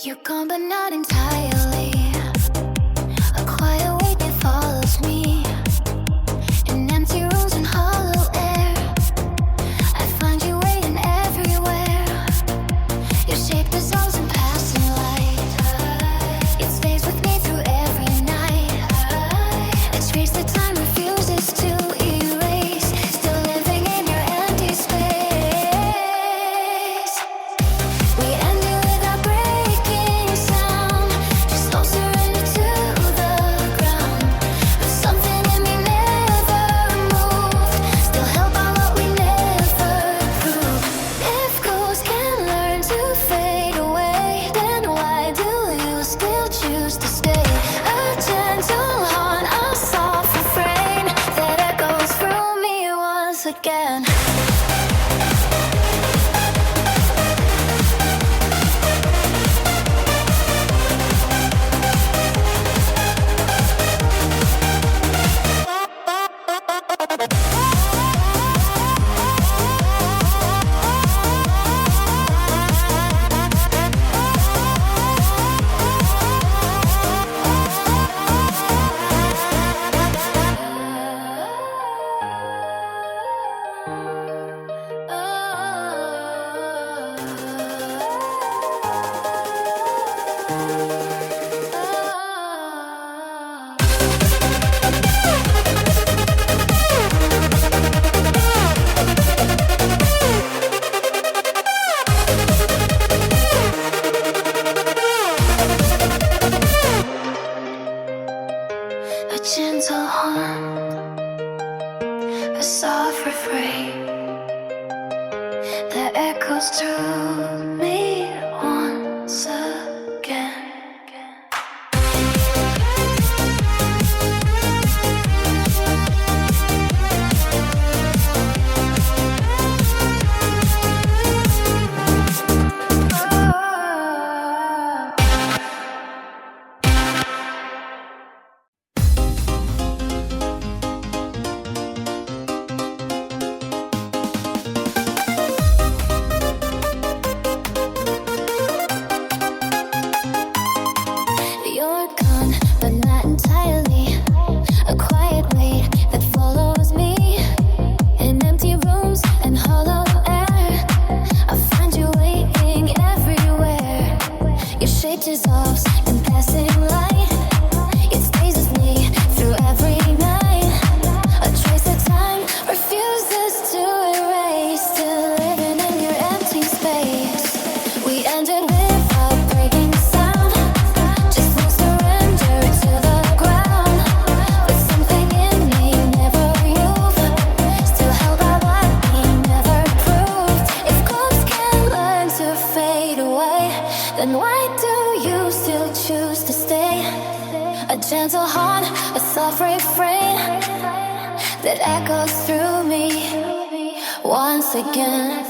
You're gone but not entirely. A quiet weight that follows me. In empty rooms and hollow air, I find you waiting everywhere. Your shape dissolves in passing light. It stays with me through every night. A trace that time refuses to erase. Still living in your empty space. We ended without breaking sound. Just don't surrender to the ground. But something in me never moved. Still held by what we never proved. If ghosts can learn to fade away, then why do you still choose to stay? A gentle heart, a soft refrain that echoes through me once again. A gentle hum, a soft refrain that echoes through me once again. You're gone, but not entirely. A quiet weight that follows me. In empty rooms and hollow air, I find you waiting everywhere. Your shape dissolves in passing light. It stays with me through every night. A trace of time refuses to erase. Still living in your empty space. We ended without breaking sound. Just no surrender to the ground. But something in me never moved. Still held by what we never proved. If ghosts can learn to fade away, then why do you still choose to stay? A gentle heart, a soft refrain that echoes through me once again.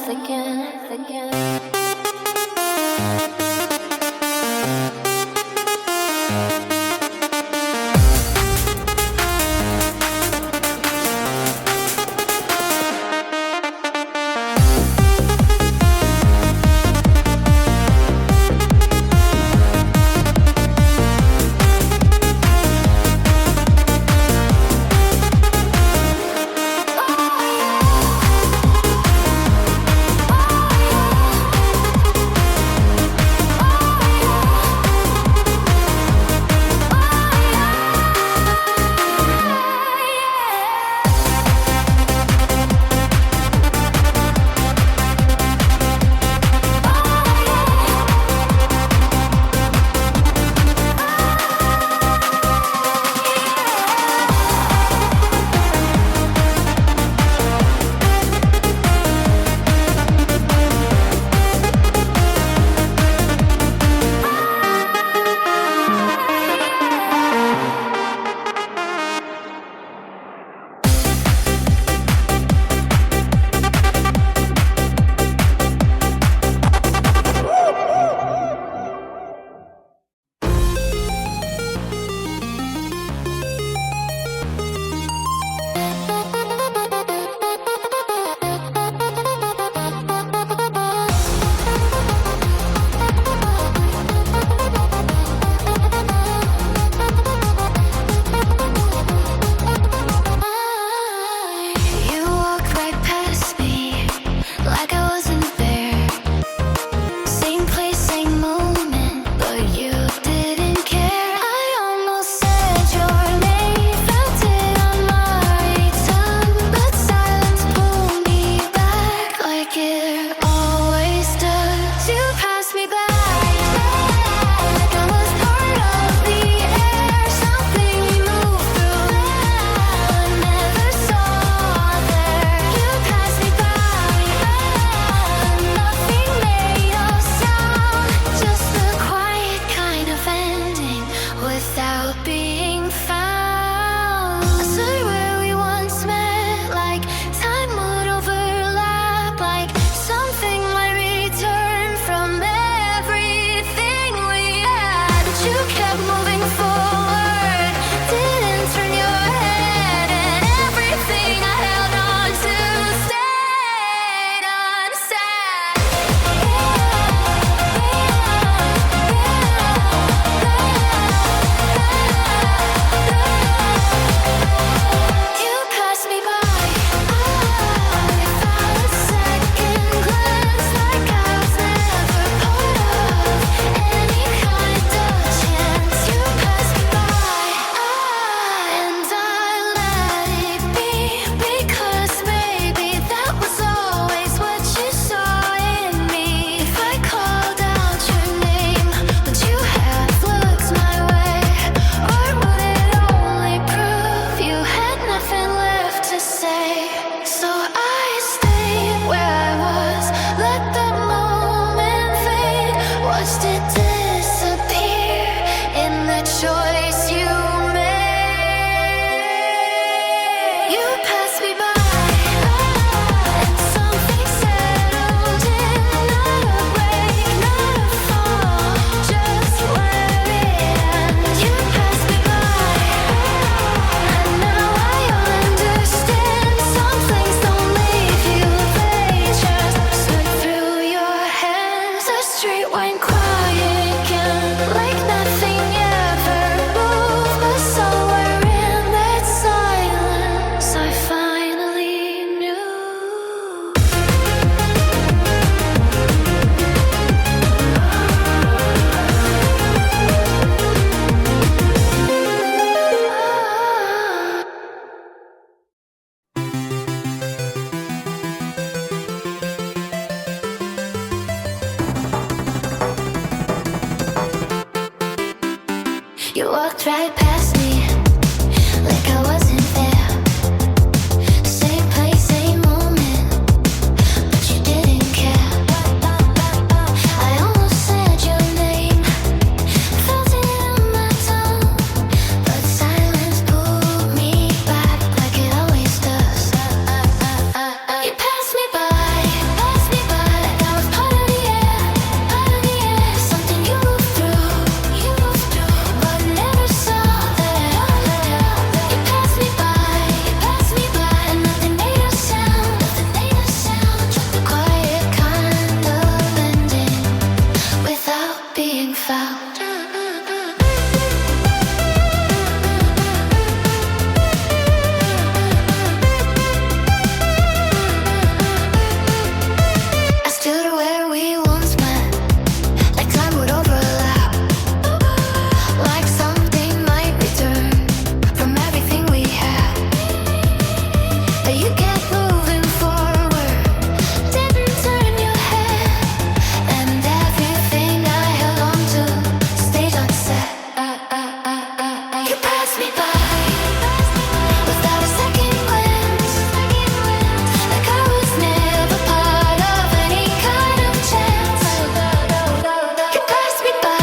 right past me, like I wasn't there. Same place, same moment, but you didn't care. I almost said your name, felt it on my tongue, but silence pulled me back like it always does. You passed me by, like I was part of the air, something you moved through, but never saw that. You passed me by, and nothing made a sound, just the quiet kind of ending without being found. I stood where we once met, like time would overlap, like something might return from everything we had. But you kept moving forward, didn't turn your head, and everything I held on to stayed unsaid. You passed me by without a second glance, like I was never part of any kind of chance. You passed me by,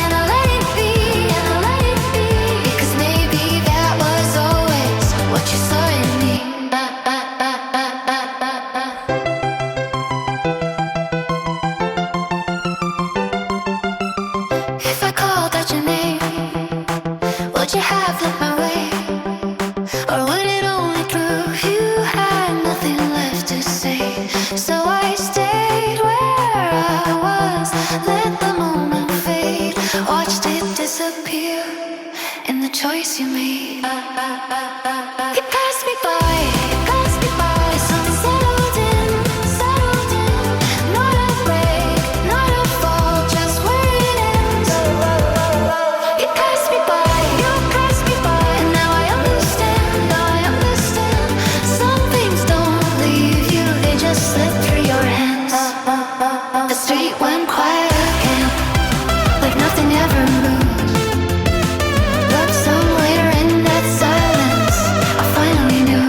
and I let it be, because maybe that was always what you saw in me. If I called out your name, would you have looked my way? Or would it only prove you had nothing left to say? So I stayed where I was, let the moment fade, watched it disappear in the choice you made. You passed me by, something settled in, not a break, not a fall, just where it ends. You passed me by, and now I understand. Some things don't leave you, they just slip through your hands. The street went quiet again, like nothing ever moved. But somewhere in that silence, I finally knew.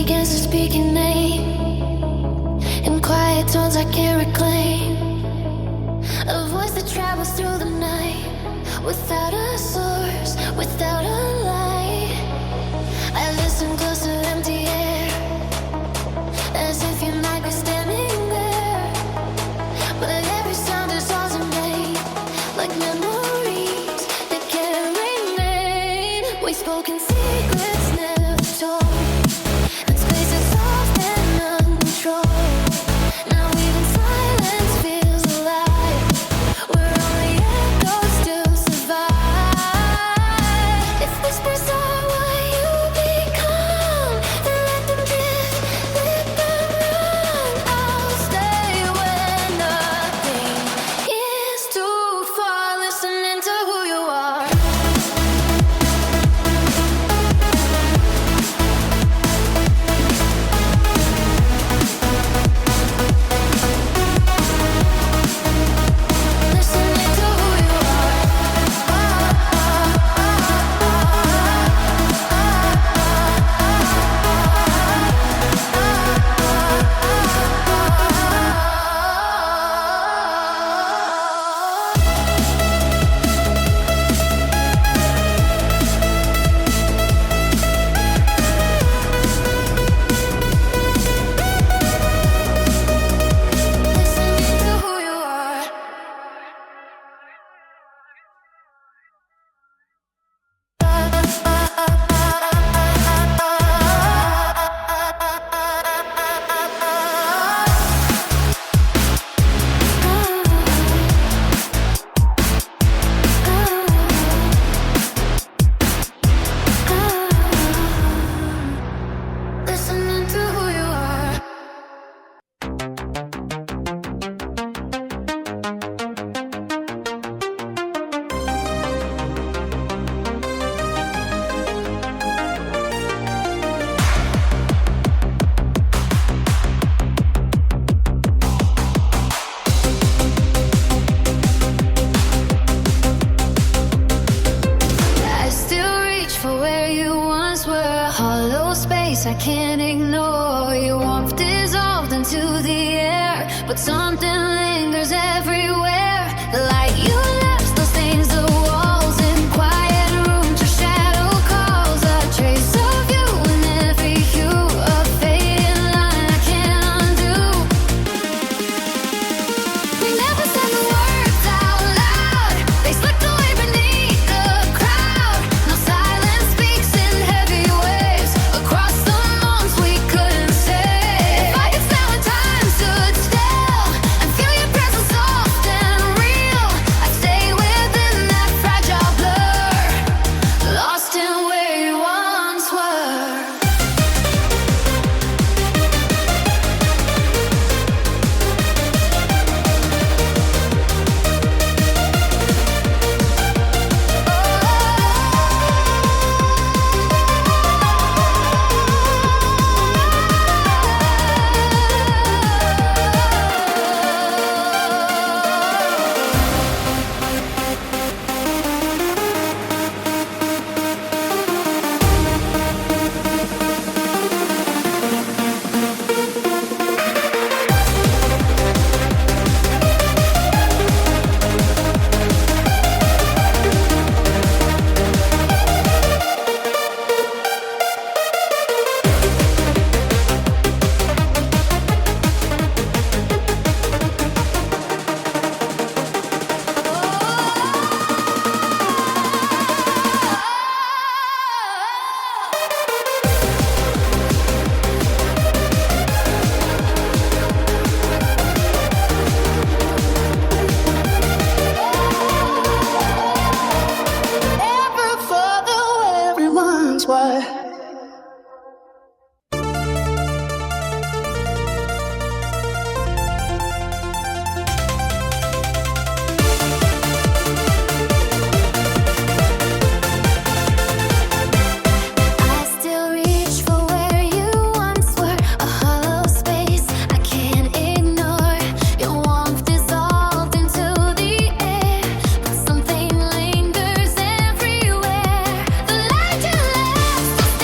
begins to speak your name in quiet tones I can't reclaim. A voice that travels through the night without a source, without a light. I listen close to empty air, as if you might be standing there. But every sound is ours in vain, like memories that can't remain. We've spoken secrets never told, and space is soft and uncontrolled. Now even silence feels alive, where only echoes still survive. If whispers are what you become, then let them drift, let them run. I'll stay when nothing is too far, listening to who you are. Listening to who you are. Listening to who you are. Listening to who you are. I still reach for where you once were, a hollow space I can't ignore. Your warmth dissolved into the air, but something lingers everywhere. The light you left still stains the walls, in quiet rooms your shadow calls. A trace of you in every hue, a fading line I can't undo. We never said the words out loud, they slipped away beneath the crowd. Now silence speaks in heavy waves across the months we couldn't say. If I could stand when time stood still and feel your presence soft and real, I'd stay within that fragile blur, lost in where you once were. Ever follow everyone's word. I still reach for where you once were, a hollow space I can't ignore. Your warmth dissolved into the air, but something lingers everywhere. The light you left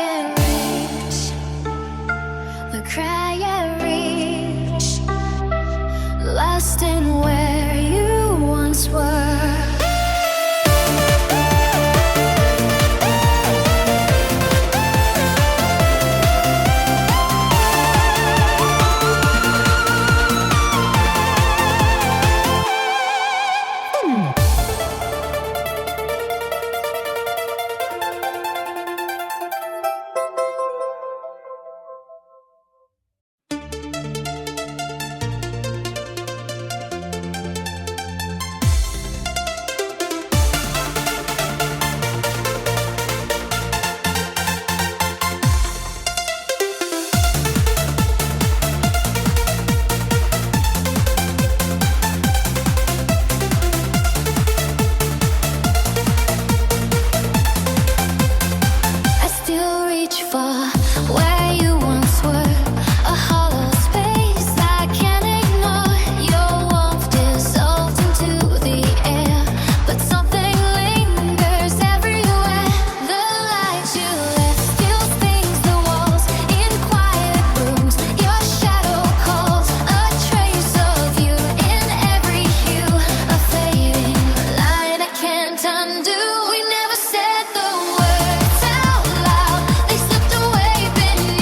can't reach, the cry can't reach, lost in where you once were. Undo. We never said the words out loud. They slipped away beneath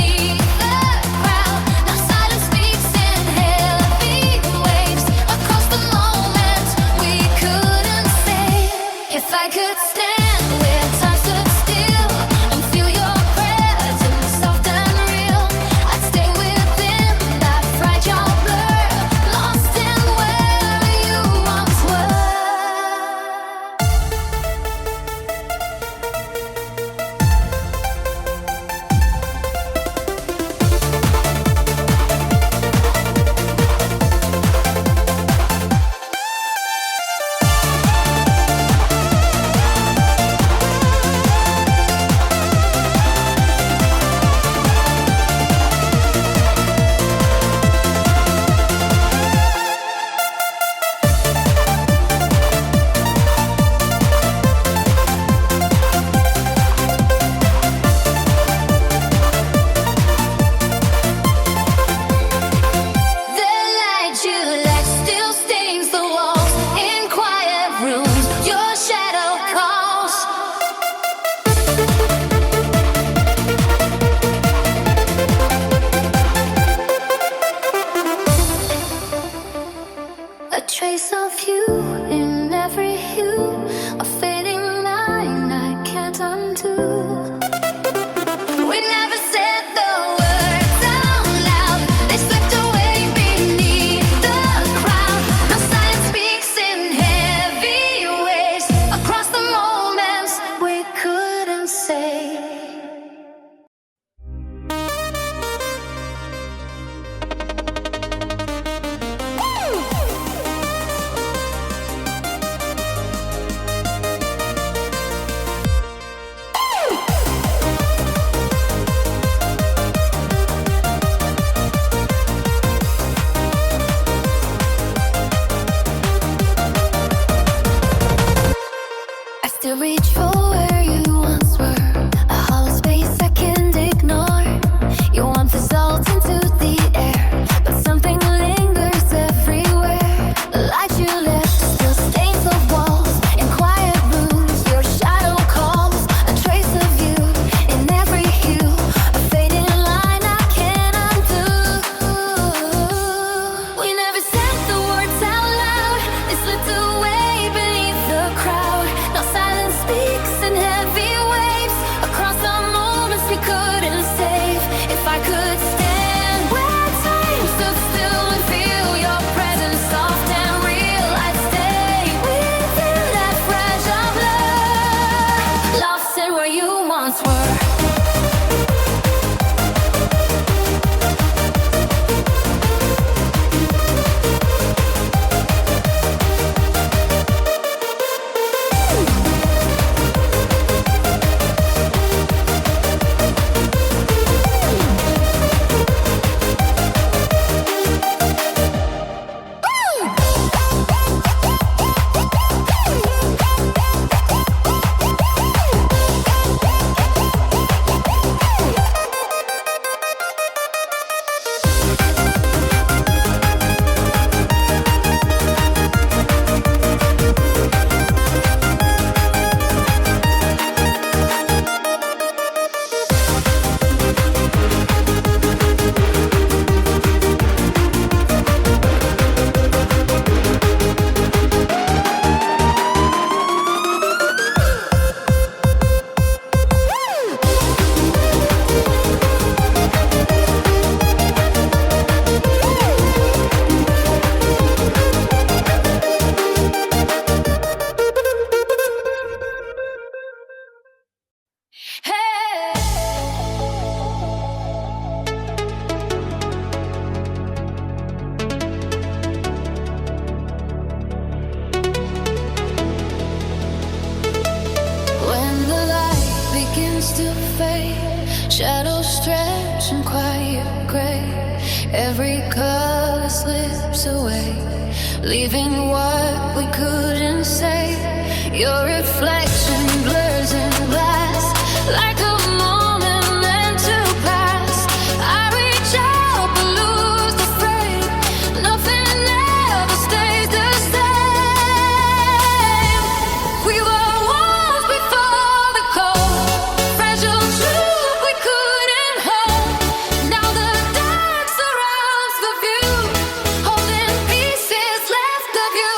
Shadows stretch in quiet gray. Every color slips away, leaving what we couldn't say. Your reflection blurs in glass like a moment meant to pass. I reach out but lose the frame. Nothing ever stays the same. We were walls before the cold, fragile truth we couldn't hold. Now the dark surrounds the view, holding pieces left of you.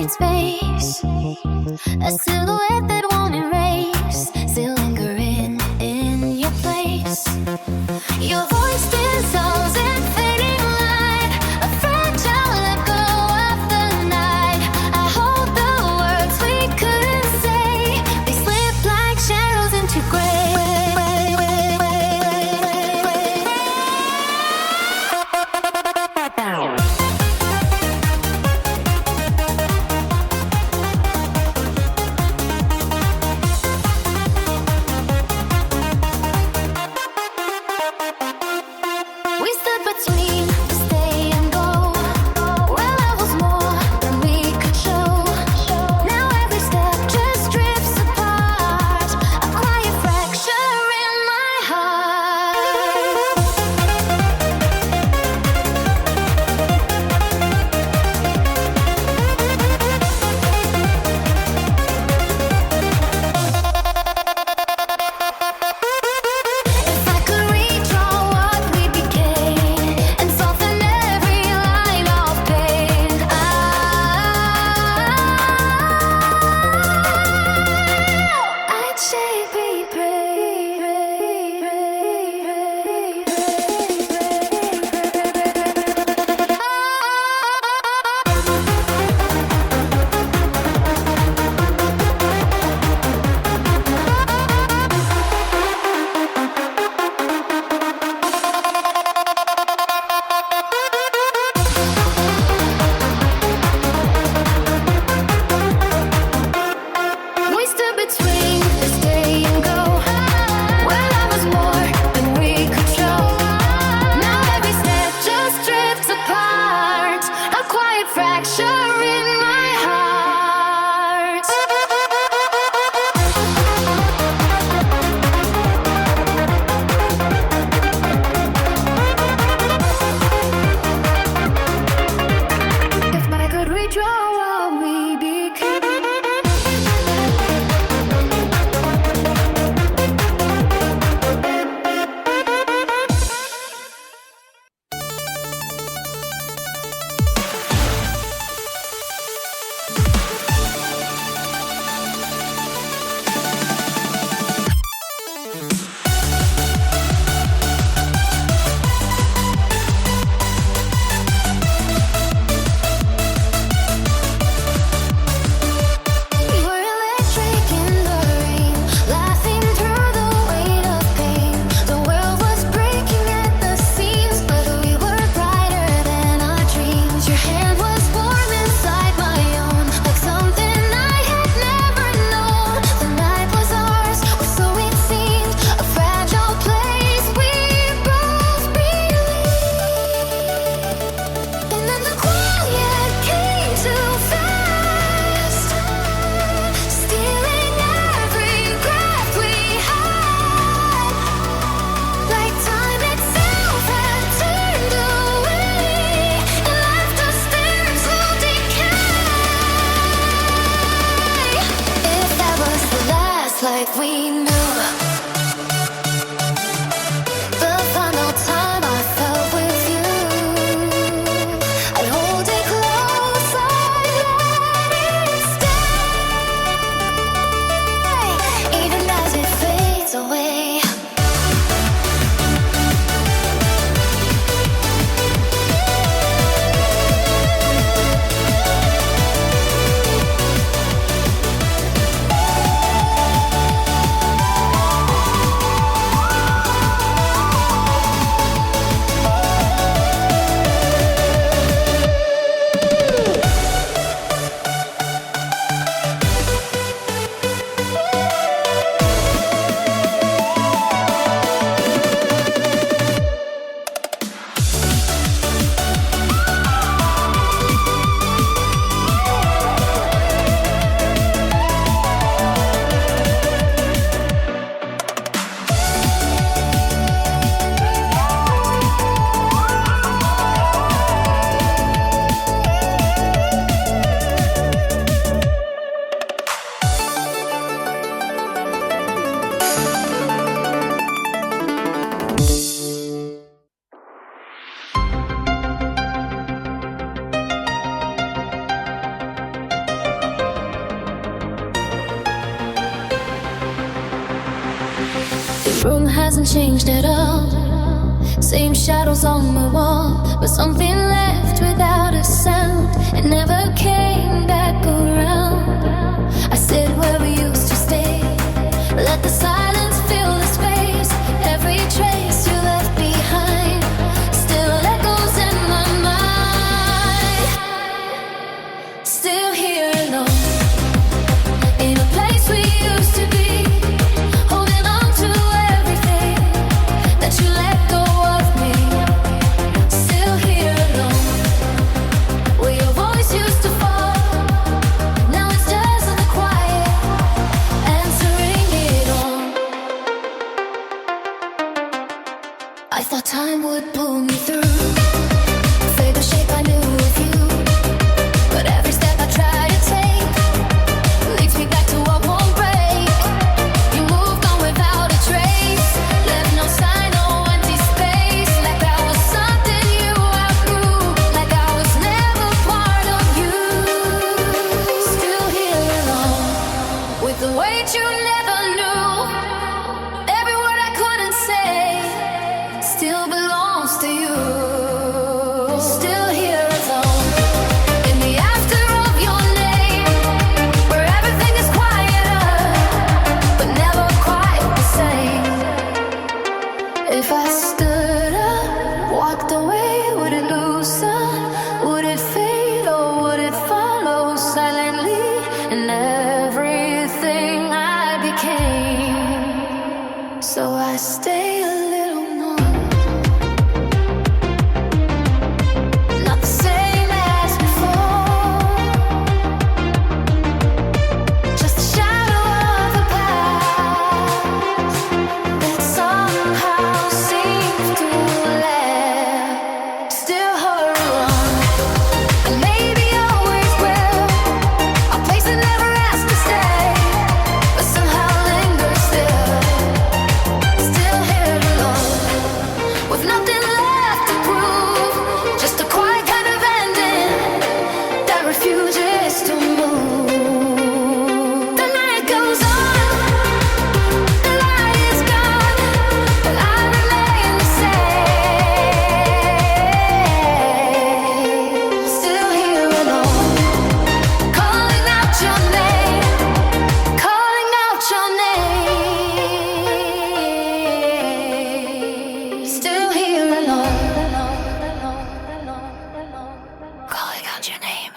in space, a silhouette that won't erase, still lingering in your place. Your voice dissolves in fading light, a fragile echo of the night. I hold the words we couldn't say, they slip like shadows into gray. We stood between the stay and go, where love was more than we could show. Now every step just drifts apart, a quiet fracture in my heart. If I could redraw what we became and Room hasn't changed at all. Same shadows on the wall, but something left without a sound. It never came back around. I sit where we used to stay. Let the silence fill the space. Every trace you left behind still echoes in my mind. Still here alone, in a place we used to be. Holding on to everything that you let go of me. Still here alone, where your voice used to fall. Now it's just in the quiet, answering it all. I thought time would pull me through, fade the shape I knew of you. But every step I try to take leads me back to what won't break. You moved on without a trace, left no sign, no empty space. Like I was something you outgrew, like I was never part of you. Still here alone, with the weight you never knew. Every word I couldn't say still belongs to you. Still here alone, in the after of your name, where everything is quieter, but never quite the same. If I stood up, walked away, would it loosen? Would it fade or would it follow silently? And everything I became. So I stay a little more. Not the same as before, just a shadow of the past that somehow seems to last. Still her alone, and maybe always will. A place that never asked to stay, but somehow lingers still. Still here alone, with nothing left to prove, just a quiet kind of ending that refuses to move. The night goes on, the light is gone, but I remain the same. Still here alone, calling out your name, calling out your name. Still here alone, calling out your name.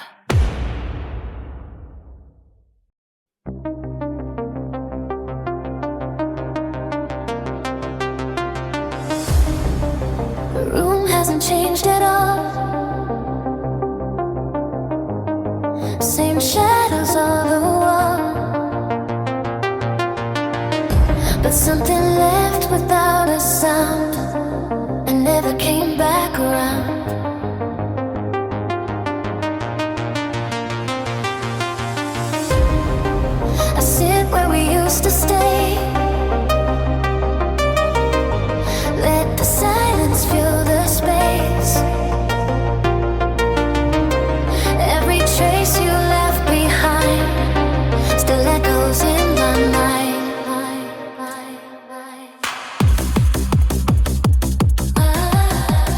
The room hasn't changed at all. Same shadows on the wall, but something left without a sound and never came back around. I sit where we used to stay. Let the silence fill the space. Every trace you left behind still echoes in my mind. Ah.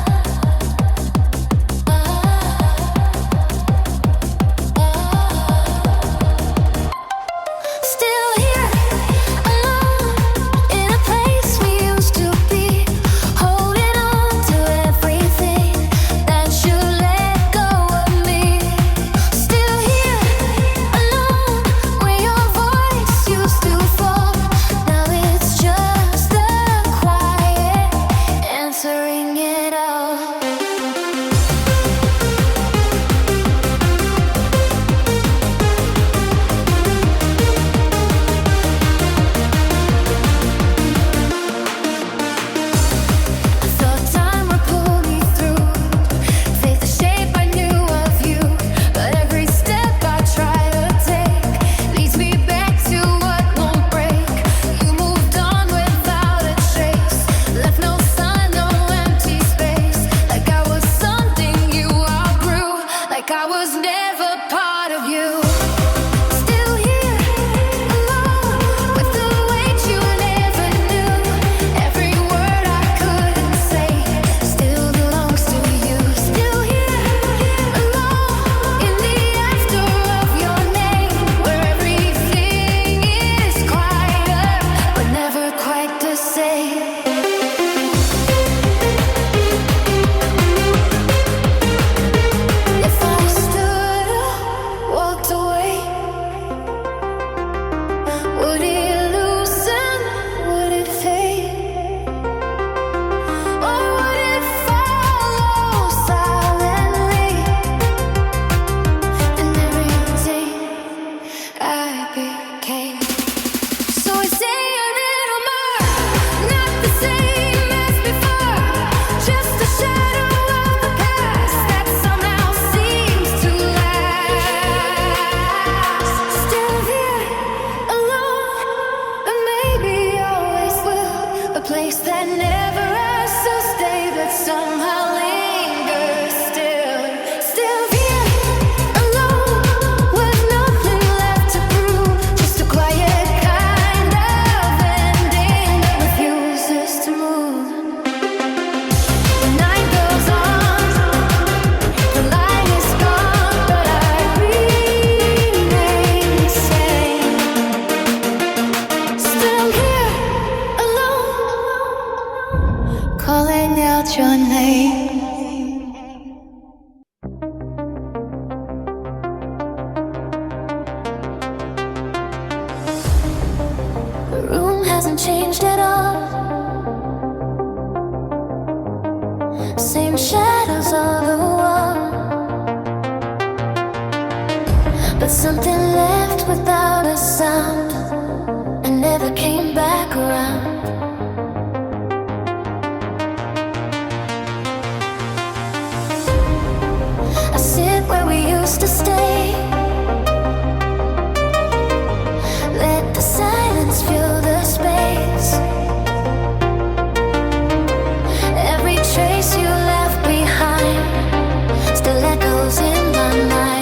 something left without a sound and never came back around. I sit where we used to stay. Let the silence fill the space. Every trace you left behind still echoes in my mind.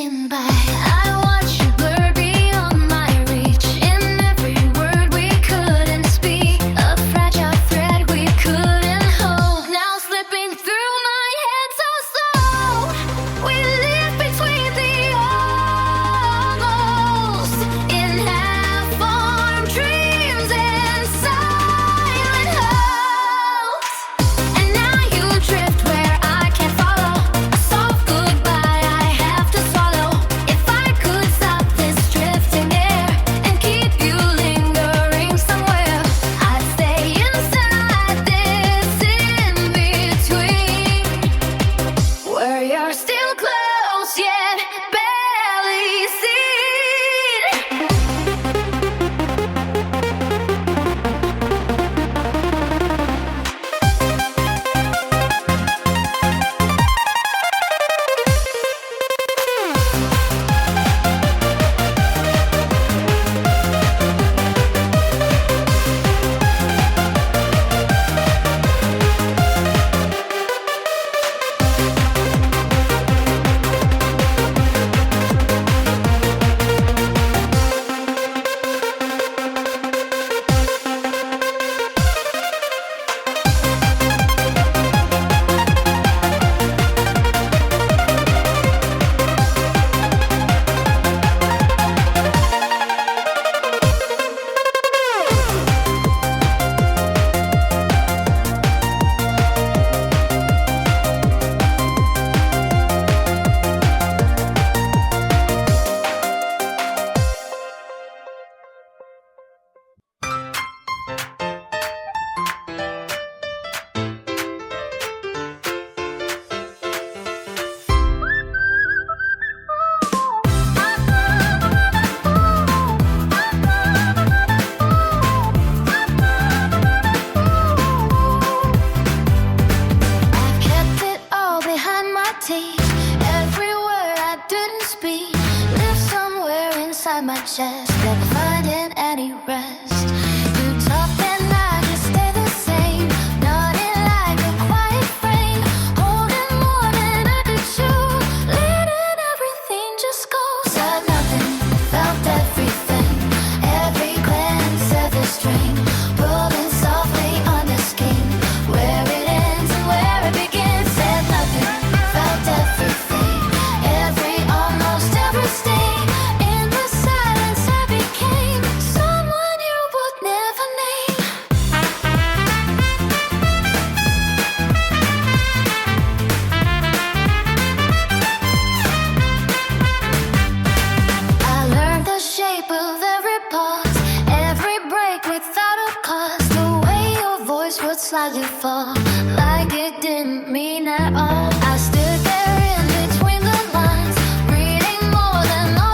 passing by. I watch you blur beyond my reach. In every word we couldn't speak, a fragile thread we couldn't hold. Now slipping through my head so slow. We live between the almost, in half-formed dreams and silent hopes. And now you drift where I can't follow. A soft goodbye I have to swallow. If I could stop this drifting air and keep you lingering somewhere, I'd stay inside this in between, where you're still close yet barely seen. I've kept it all behind my teeth. Every word I didn't speak lives somewhere inside my chest, never finding any rest. You talk and I just stay the same, nodding like a quiet frame, holding more than I could chew, letting everything just go. Said nothing, felt everything, every glance, every string, pulling softly on the skin, where it ends and where it begins. Said nothing, felt everything, every almost every sting. In the silence I became someone you would never name. I learned the shape of every pause, every break without a cause. The way your voice would slightly fall, like it didn't mean at all. I stood there in between the lines, reading more than all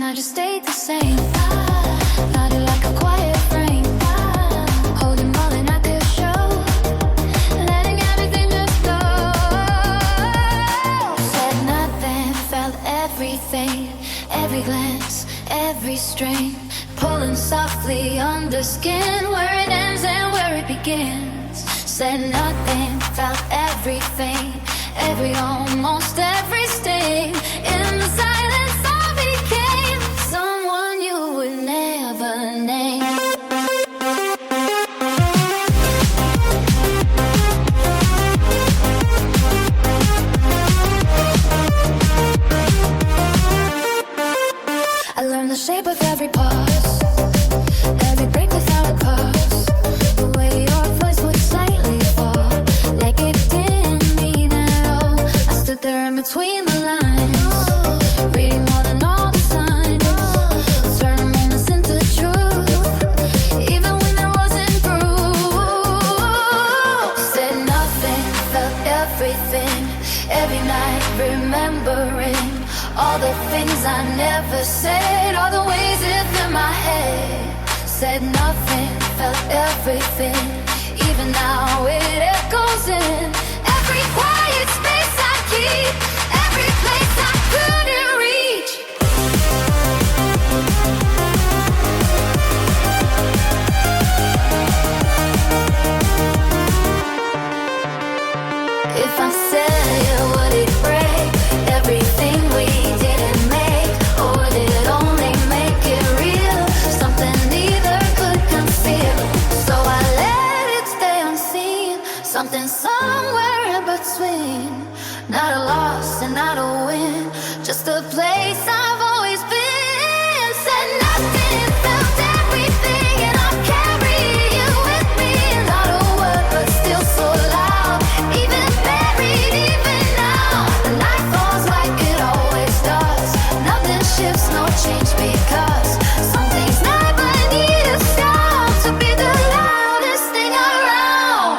I just stayed the same. Nodded like a quiet frame, holding more than I could show, letting everything just go. Said nothing, felt everything, every glance, every strain, pulling softly on the skin, where it ends and where it begins. Said nothing, felt everything, every almost every sting. In the silence I became someone you would never name. I learned the shape of every pause, every break without a cause, the way your voice would slightly fall, like it didn't mean at all. I stood there in between the lines, reading more than all the signs, turning moments into truth, even when there wasn't proof. Said nothing, felt everything, every night remembering all the things I never said, all the ways it in my head. Said nothing, felt everything, even now it echoes in every quiet space I keep, every place I couldn't reach. If I said it, would it break everything we didn't make, or would it only make it real? Something neither could conceal. So I let it stay unseen, something somewhere in between. Not a loss and not a win, just a place I've always been. Said nothing, felt everything, and I carry you with me. Not a word, but still so loud, even buried, even now. The night falls like it always does. Nothing shifts, no change, because some things never need a sound to be the loudest thing around.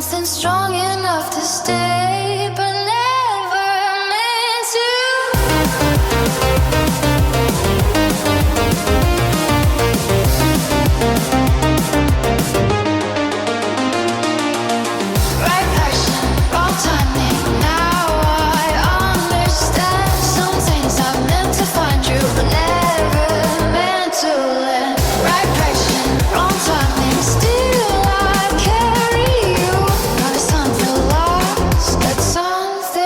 something strong enough to stay, but never meant to. Right person, wrong timing. Now I understand. Some things are meant to find you, but never meant to land. Right person, wrong timing. Still I carry you. Not a something lost, but something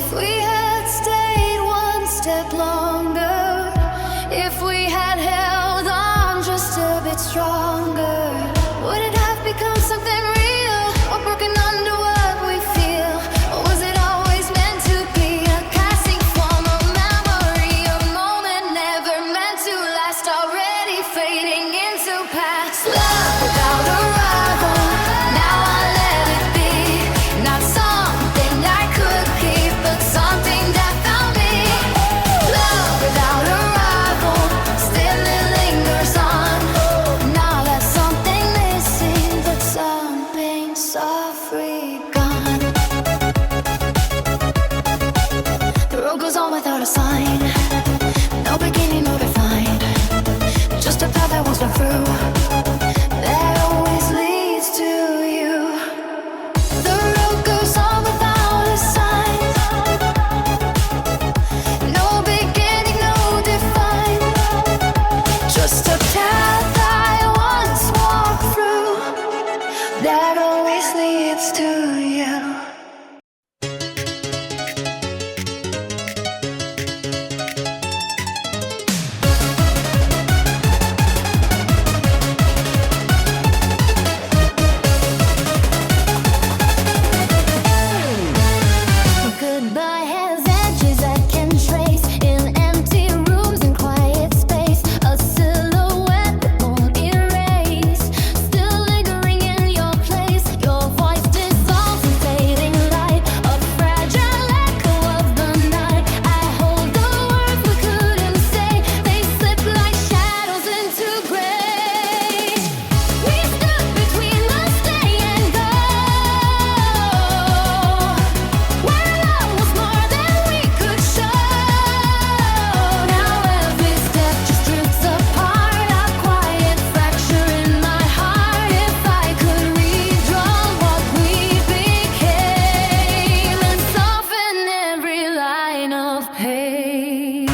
If we had stayed one step longer, if we had held on just a bit stronger, would it have become something real or broken under what we feel? Or was it always meant to be a passing form of memory, a moment never meant to last, already fading into past? Love without a rival, now I let it be. Not something I could keep, but something that found me. Love without a rival, still it lingers on. Now there's something missing, but something softly gone. The road goes on without a sign, no beginning, no defined, just a path that was not through, that always leads to you. The road goes on without a sign, no beginning, no defined, just a path I once walked through, that always leads to you. Goodbye has edges I can trace in empty rooms and quiet space. A silhouette that won't erase, still lingering in your place. Your voice dissolves in fading light, a fragile echo of the night. I hold the words we couldn't say, they slip like shadows into gray. We stood between the stay and go, where love was more than we could show. Now every step just drifts apart, a quiet fracture in my heart. If I could redraw what we became and soften every line of pain.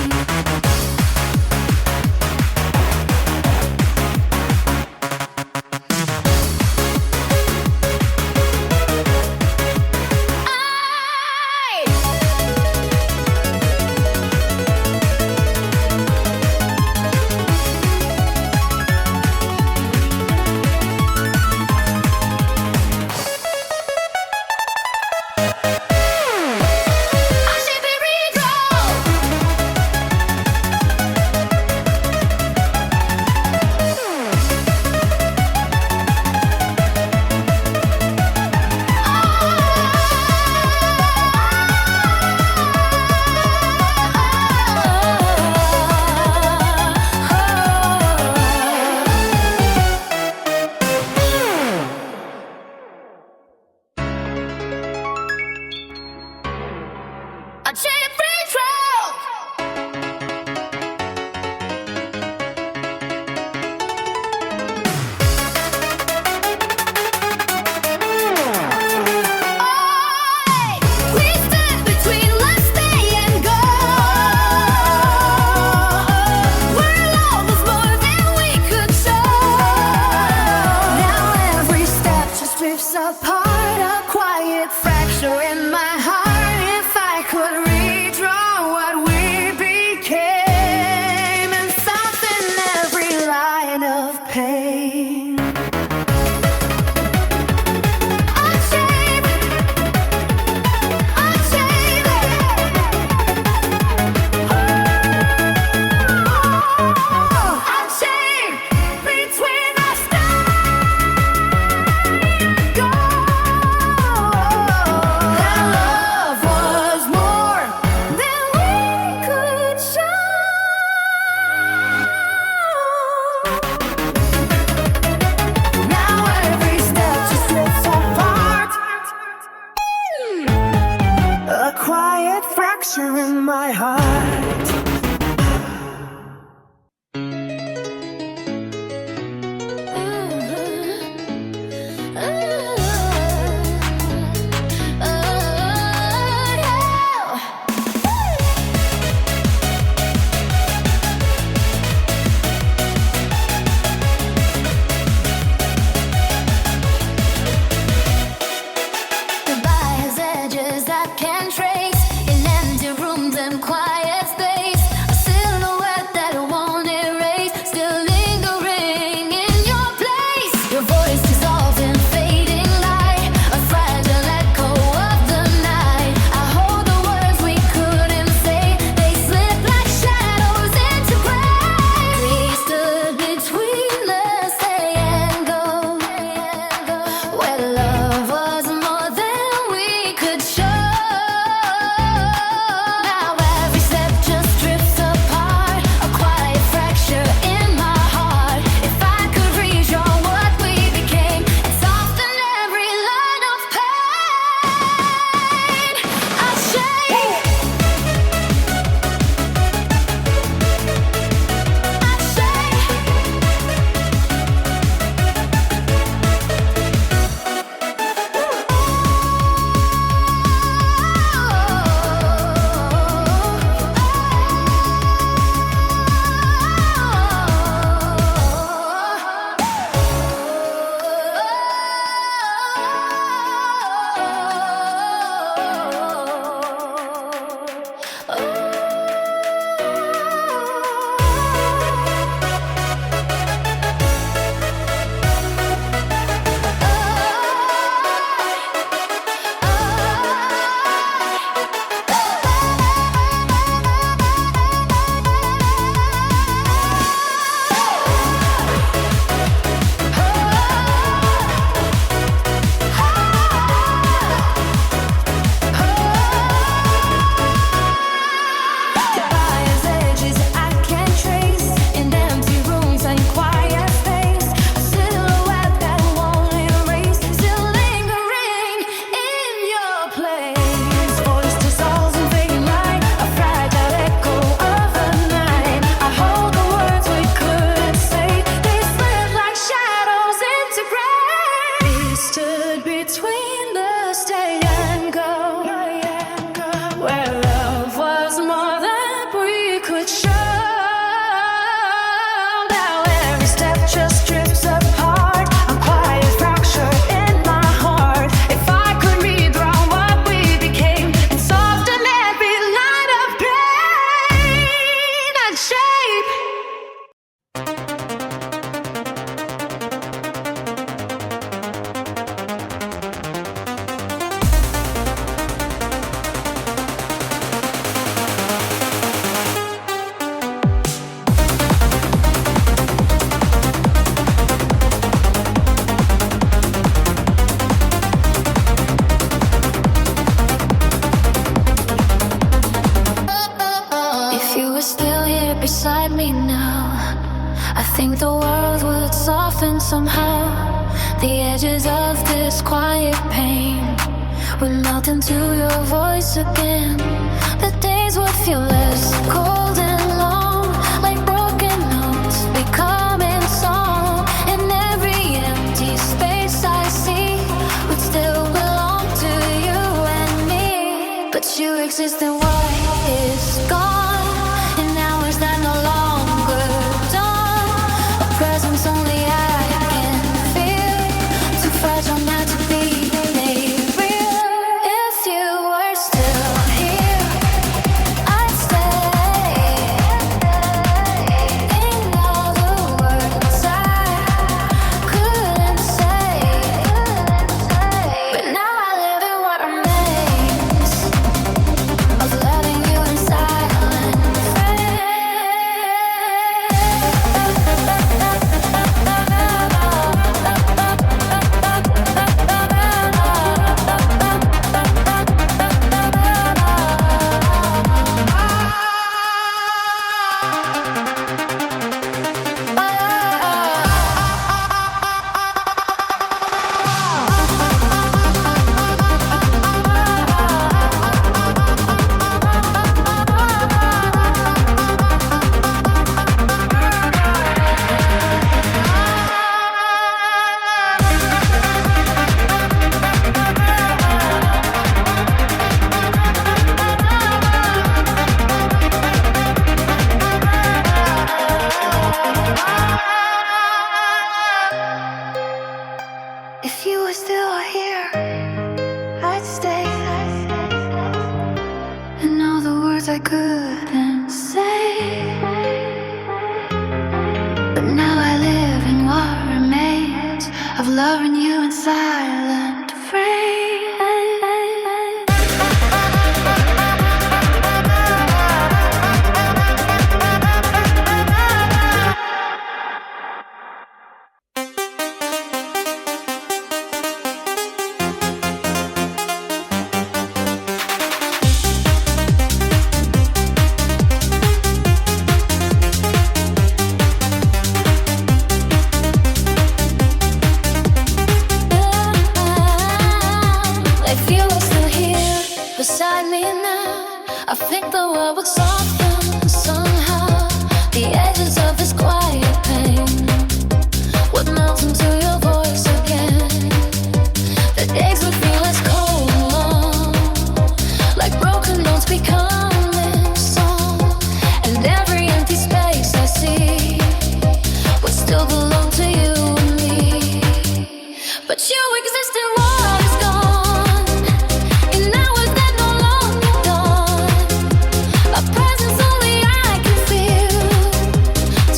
I should be redrawn. I should be redrawn. We stood between let's stay and go, where love was more than we could show. Now every step just drifts apart, a quiet fracture in my heart. If I could redraw what we became and soften every line of pain. Unchained, unchained, unchained between the stay and go. That love was more than we could show. Now every step just drifts apart, a quiet fracture in my heart. Goodbye has edges I can trace in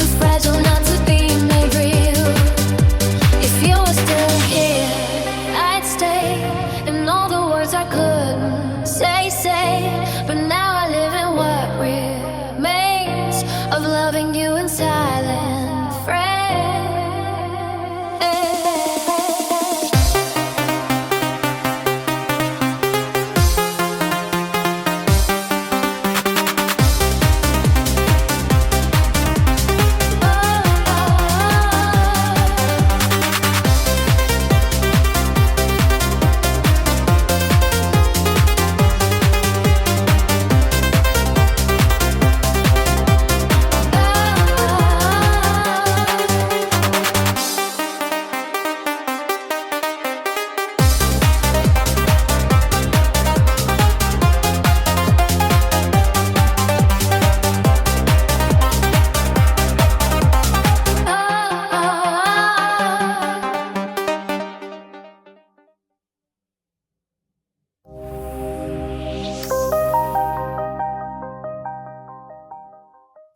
To fragile not to be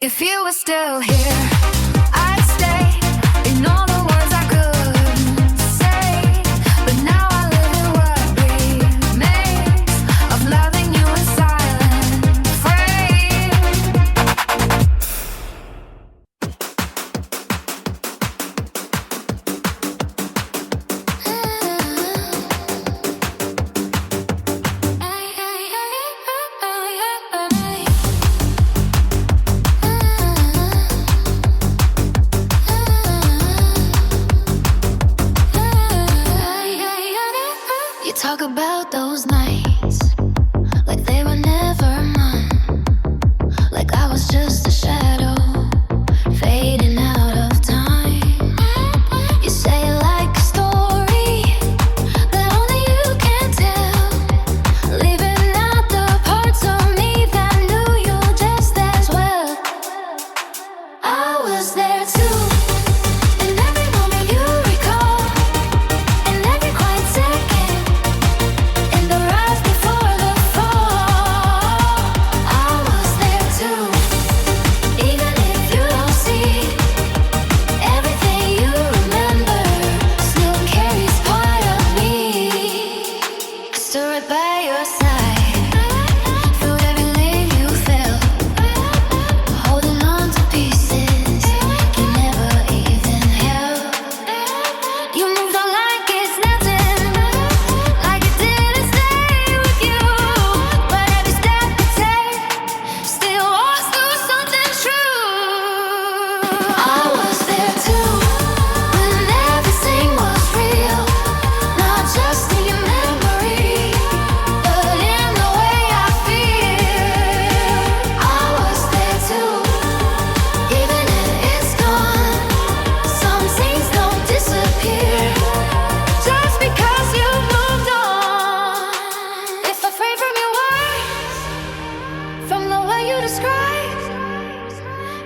If you were still here, I'd stay in all the words I couldn't say. But now I live in what remains of loving you in silent frame. Talk about those nights like they were never mine, like I was just a shadow fading out of time. You say it like a story that only you can tell, leaving out the parts of me that knew you just as well. I was there too, in every moment you recall, in every quiet second.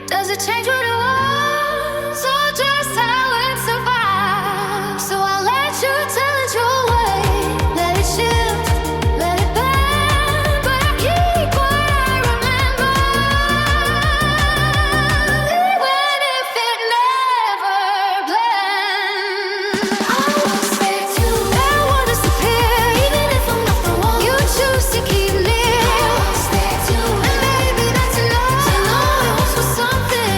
Does it change what it was, or just how it survived? So I'll let you tell it your way, let it shift, let it bend, but I keep what I remember, even if it never blends. I was there too, that won't disappear, even if I'm not the one you choose to keep near. I was there too, and maybe that's enough to know it was for something.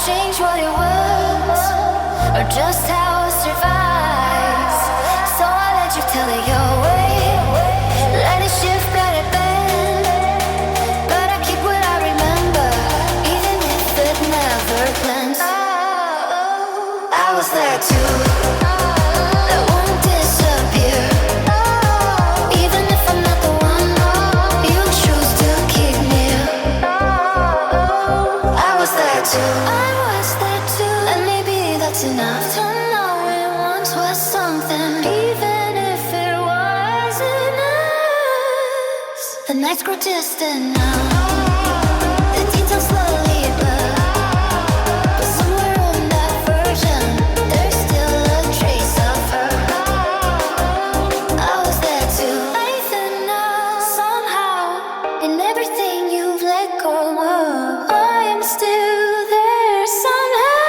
change what it was, or just how it survives. So I let you tell it your way, let it shift, let it bend. But I keep what I remember, even if it never blends. I was there too, that won't disappear. Even if I'm not the one you choose to keep near. I was there too, and maybe that's enough to know it once was something, even if it wasn't us. The nights grow distant now, the details slowly blur, but somewhere in that version, there's still a trace of her. I was there too, faith in now, somehow, in everything you've let go of. I am still there somehow.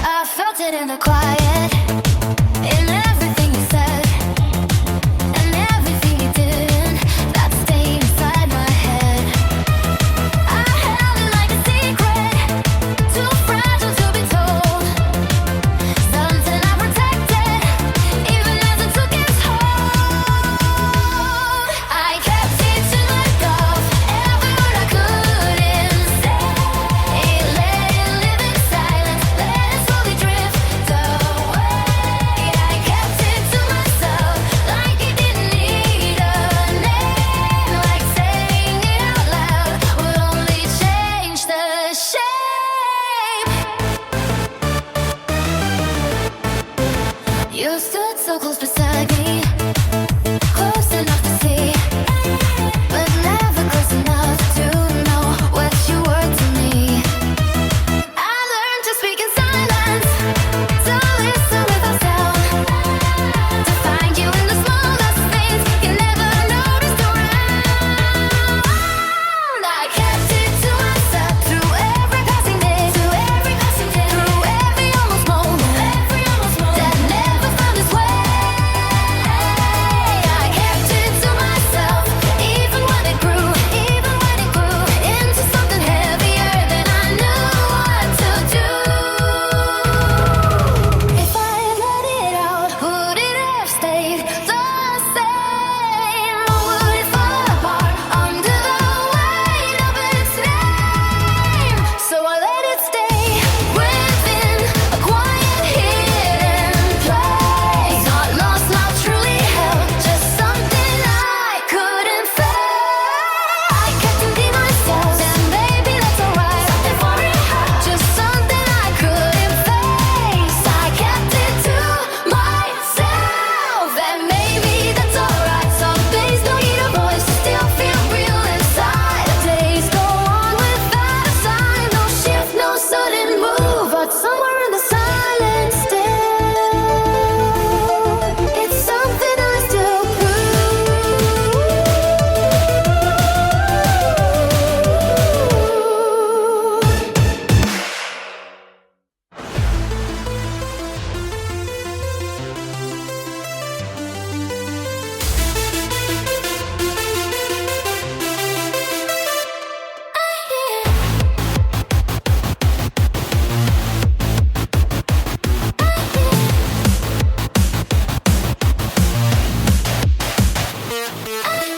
I felt it in the quiet, in everything you said, and everything you did, that stayed inside my head. I held it like a secret, too fragile to be told, something I protected, even as it took its hold. I kept it to myself, every word I couldn't say, let it live in silence, let it slowly drift away. I kept it to myself, like it didn't need a name, like saying it out loud would only change the shape. You stood so close beside me, close enough to see, but never close enough to know what you were to me. I learned to speak in silence, to listen without sound, to find you in the smallest things you never noticed around. I kept it to myself through every passing day, through every almost moment that never found its way. I kept it to myself, even when it grew into something heavier than I knew what to do. If I had let it out, would it have stayed the same? Or would it fall apart under the weight of its name? So I let it stay within a quiet hidden place, not lost, not truly held, just something I couldn't face. I kept it in myself, and maybe that's alright, something for it hurt, just something I couldn't face. I kept it to myself, and maybe that's alright. Some days don't need a voice to still feel real inside. Days go on without a sign, no shift, no sudden move, but somewhere in the silence still, it's something I still prove.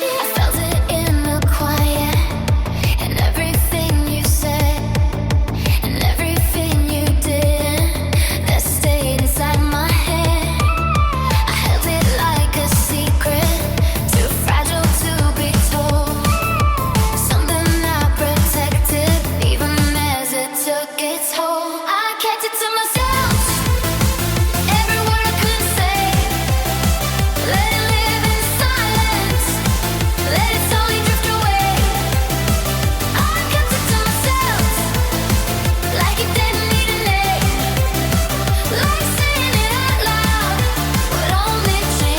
I felt it in the quiet, in everything you said, and everything you did, that stayed inside my head. I held it like a secret, too fragile to be told, something I protected, even as it took its hold. I kept it to myself, every word I couldn't say, let it live in silence, let it slowly drift away. I kept it to myself, like it didn't need a name, like saying it out loud would only change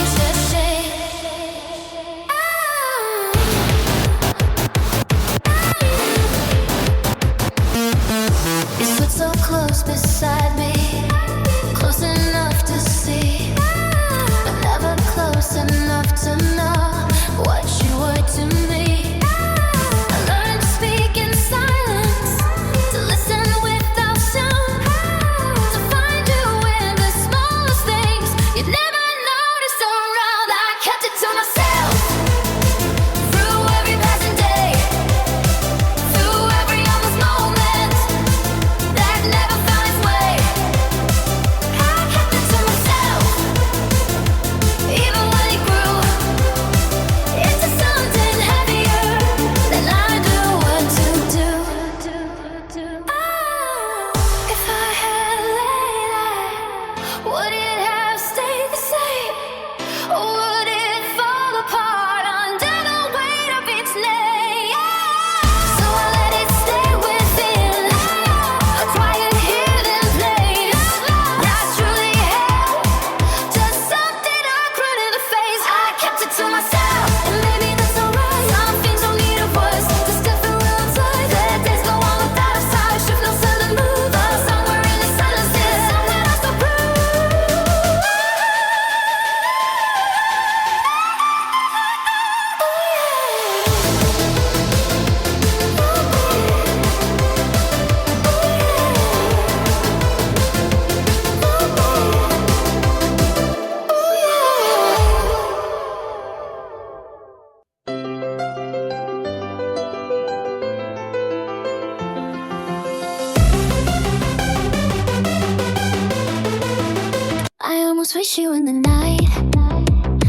wish you in the night.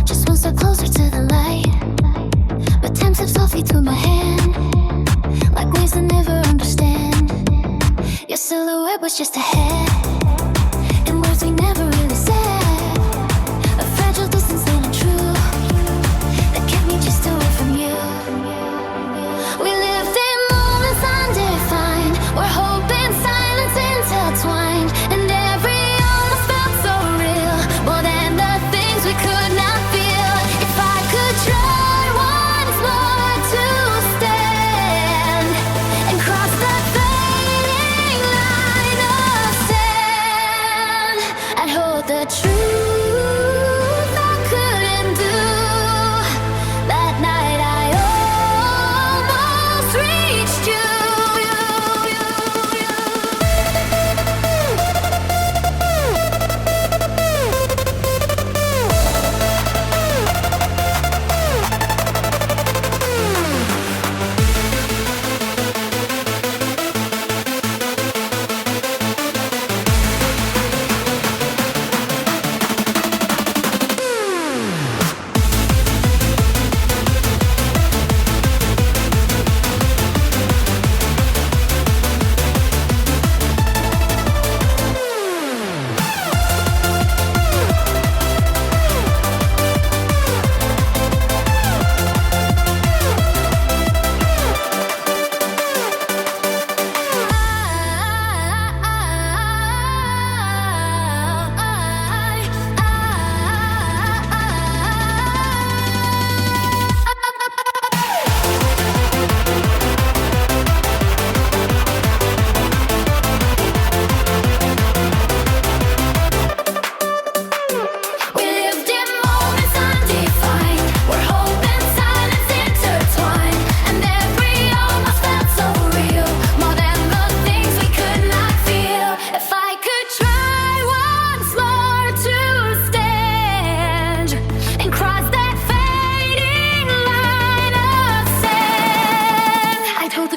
Just one step closer to the light. But time slips softly through my hand, like ways I never understand. Your silhouette was just ahead, and words we never really said. A fragile distance and untrue that kept me just away from you. We lived in moments undefined, where hope and silence intertwined, and every almost felt so real, more than the things we could not feel. If I could try once more to stand and cross that fading line of sand, I'd hold the truth I couldn't do. That night I almost reached you.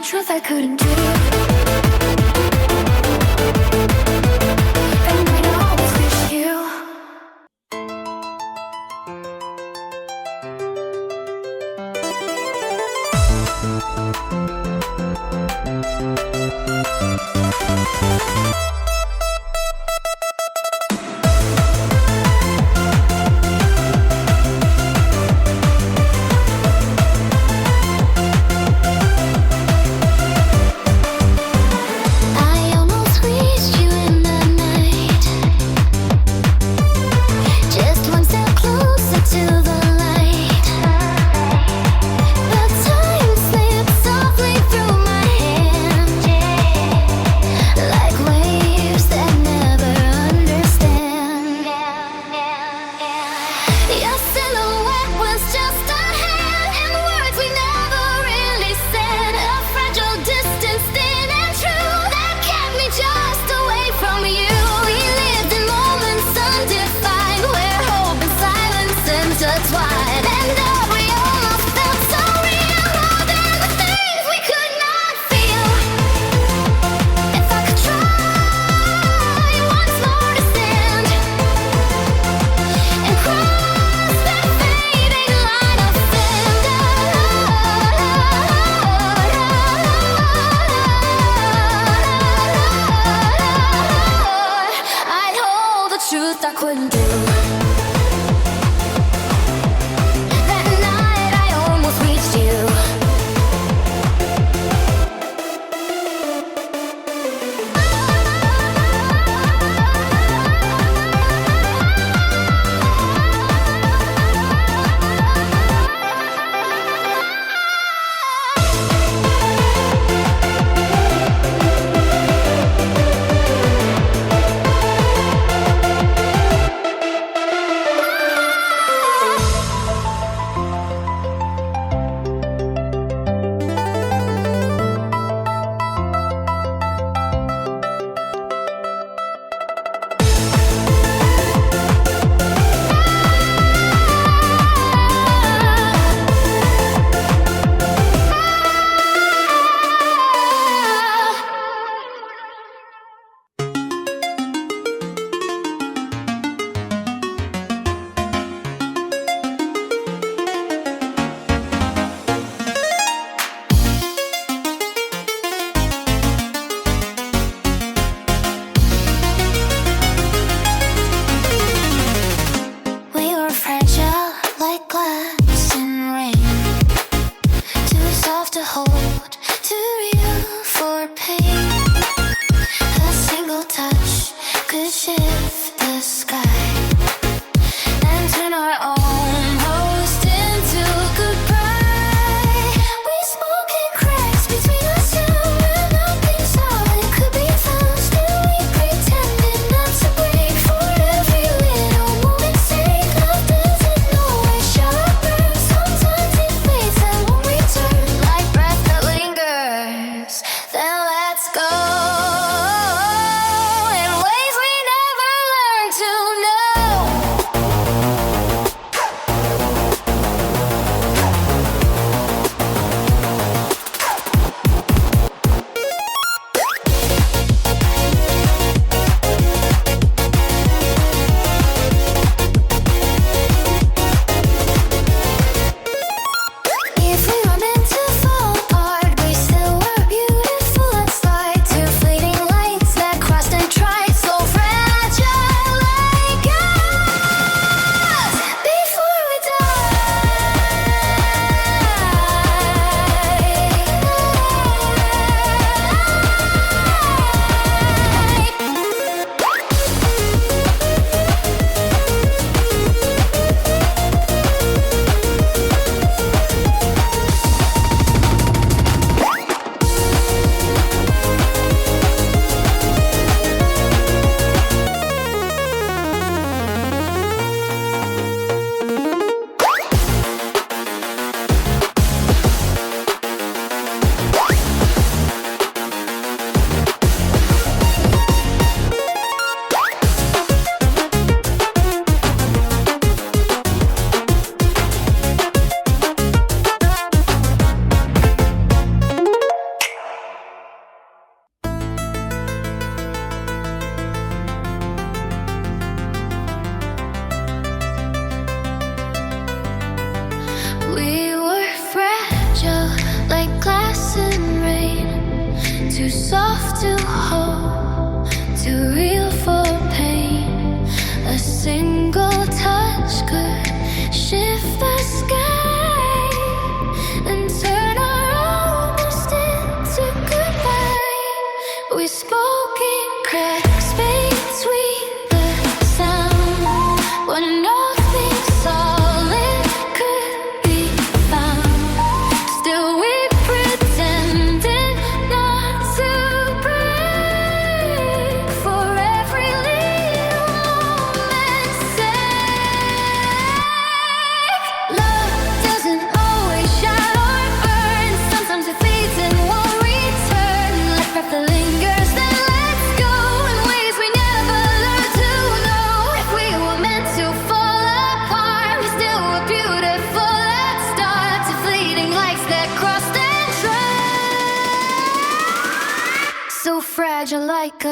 Truth I couldn't do. And I always wish you. I almost reached you in the night. Just one step closer to the light. The time slipped softly through my hand, like waves that never understand. Your silhouette was just a hand, and words we never really said. A fragile distance thin and true that kept me just away from you. We lived in moments undefined, where hope and silence intertwined, and we almost felt so real, more than the things we could not feel. If I could try once more to stand and cross that fading line of sand, I'd hold the truth I couldn't do. That night I almost reached you.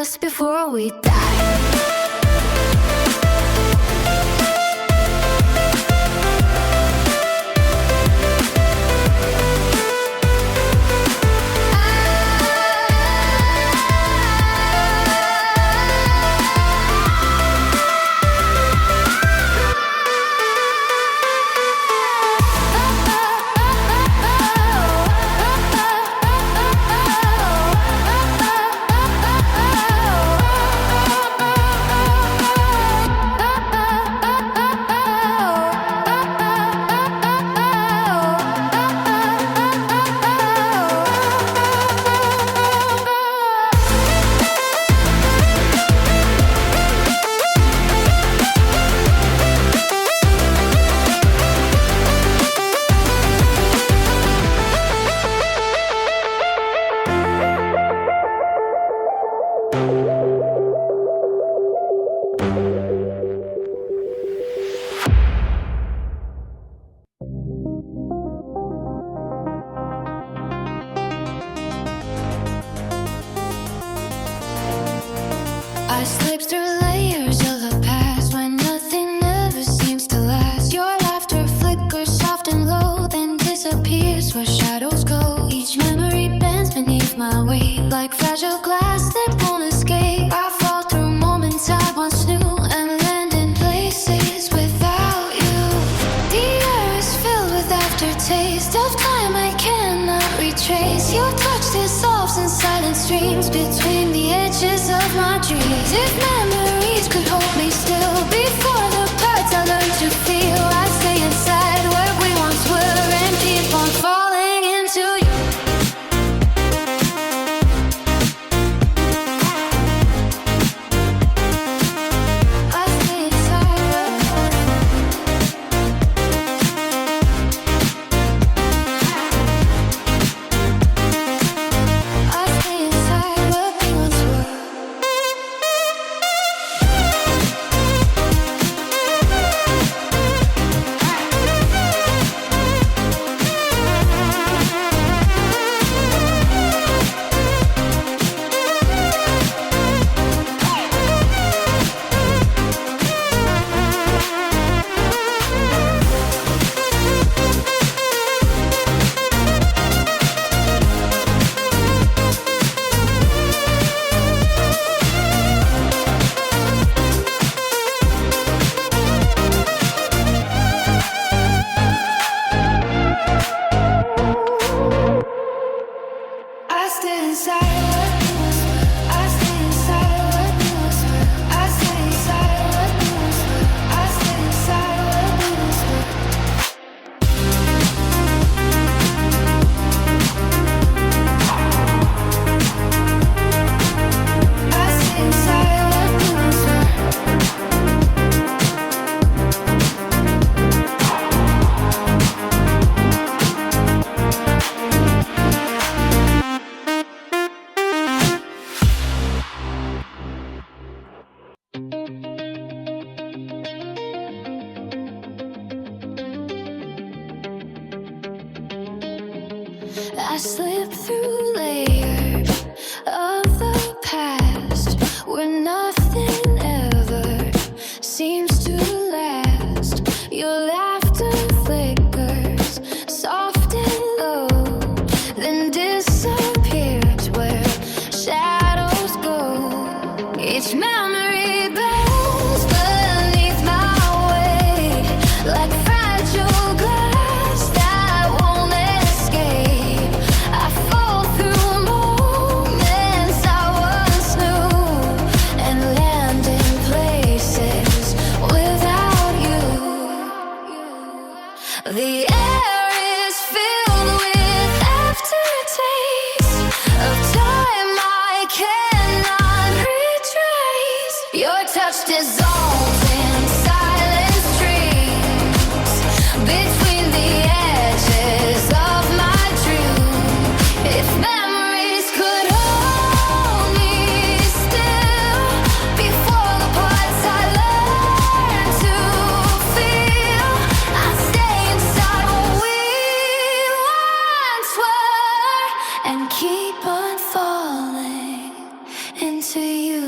just before we die. I slip through layers of the past when nothing ever seems to last. Your laughter flickers soft and low, then disappears where shadows go. Each memory bends beneath my weight like fragile glass that won't escape. I fall through moments I once knew and land in places without you. The air is filled with aftertaste of time I cannot retrace. Your touch dissolves in silent streams between the edges of my dreams. If memories could hold me still before the parts I learned to feel, I'd stay inside where we once were and keep on falling into you. I slip through layers of the past where nothing ever seems to last. Your laughter flickers soft and low, then disappears where shadows go. Each memory bends beneath my weight like fragile glass that won't escape. I fall through moments I once knew and land in places without you. The air is filled with aftertaste of time I cannot retrace. Your touch dissolves in silent streams between the edges of my dream. If memories could hold me still before the parts I learned to feel, I'd stay inside where we once were and keep on falling into you.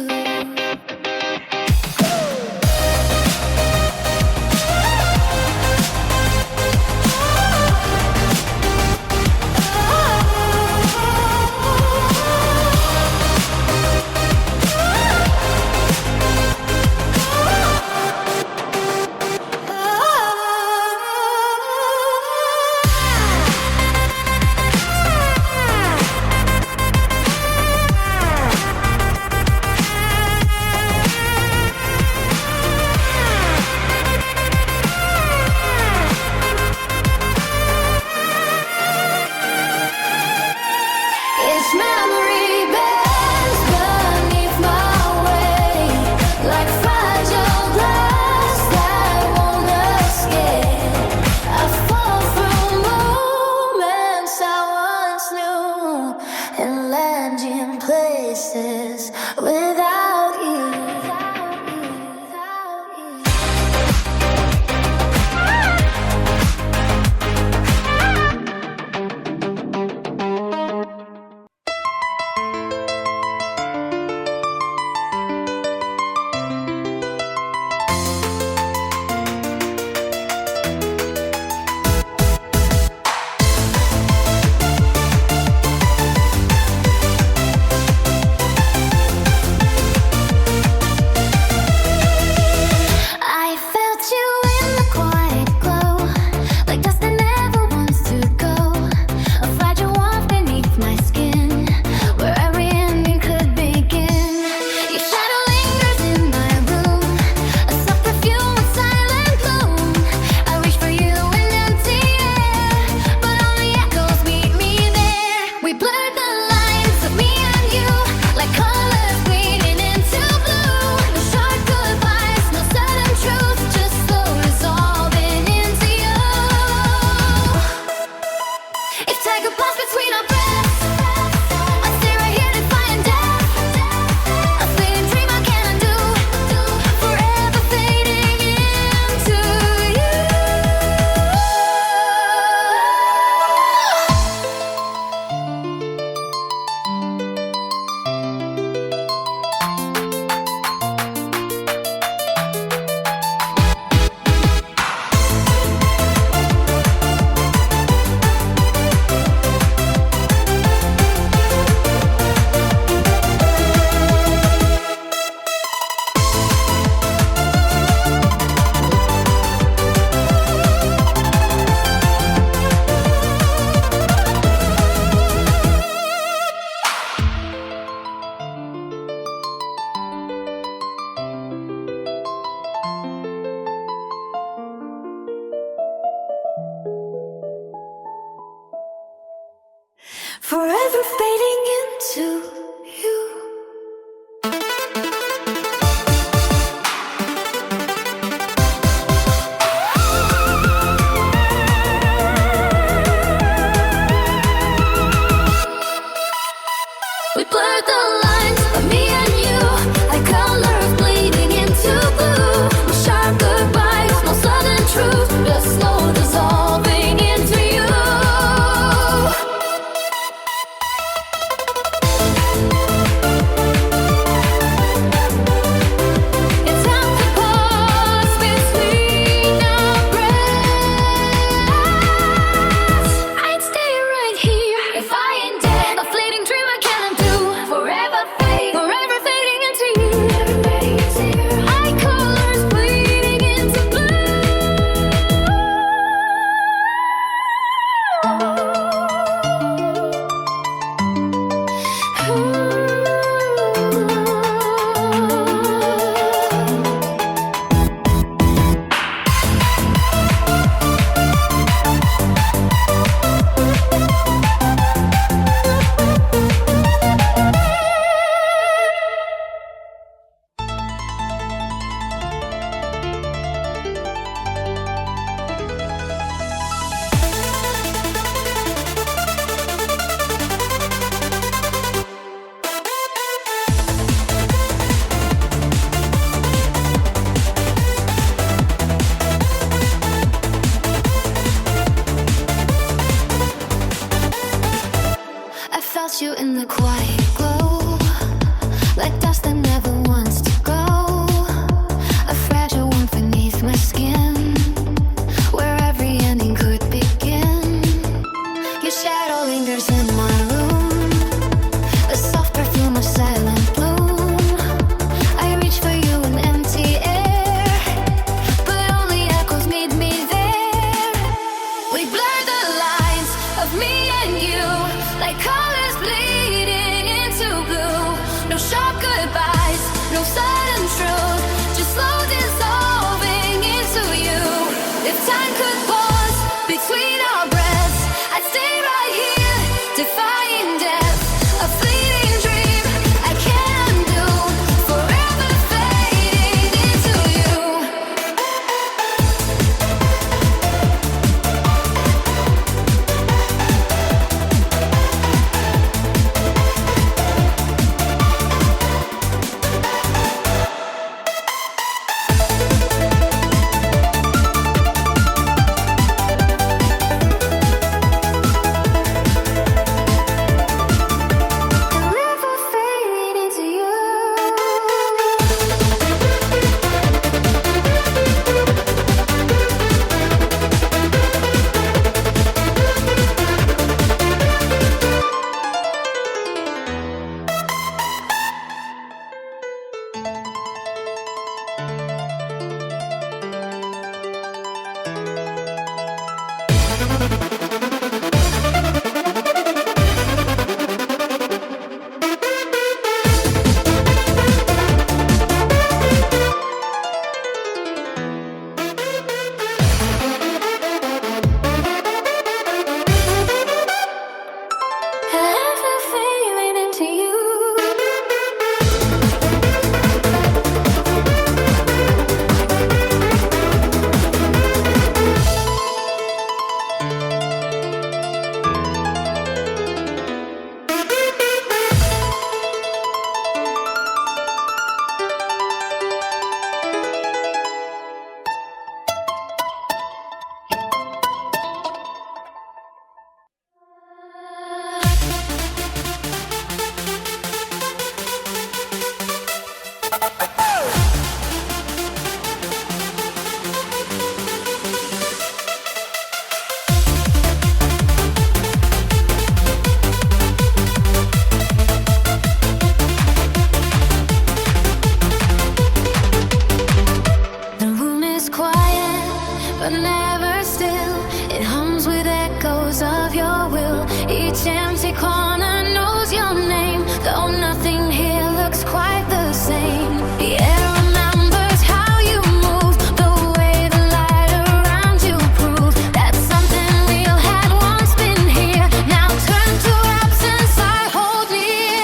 but never still. It hums with echoes of your will. Each empty corner knows your name, though nothing here looks quite the same. The air remembers how you move, the way the light around you prove that something real had once been here. Now turn to absence, I hold near.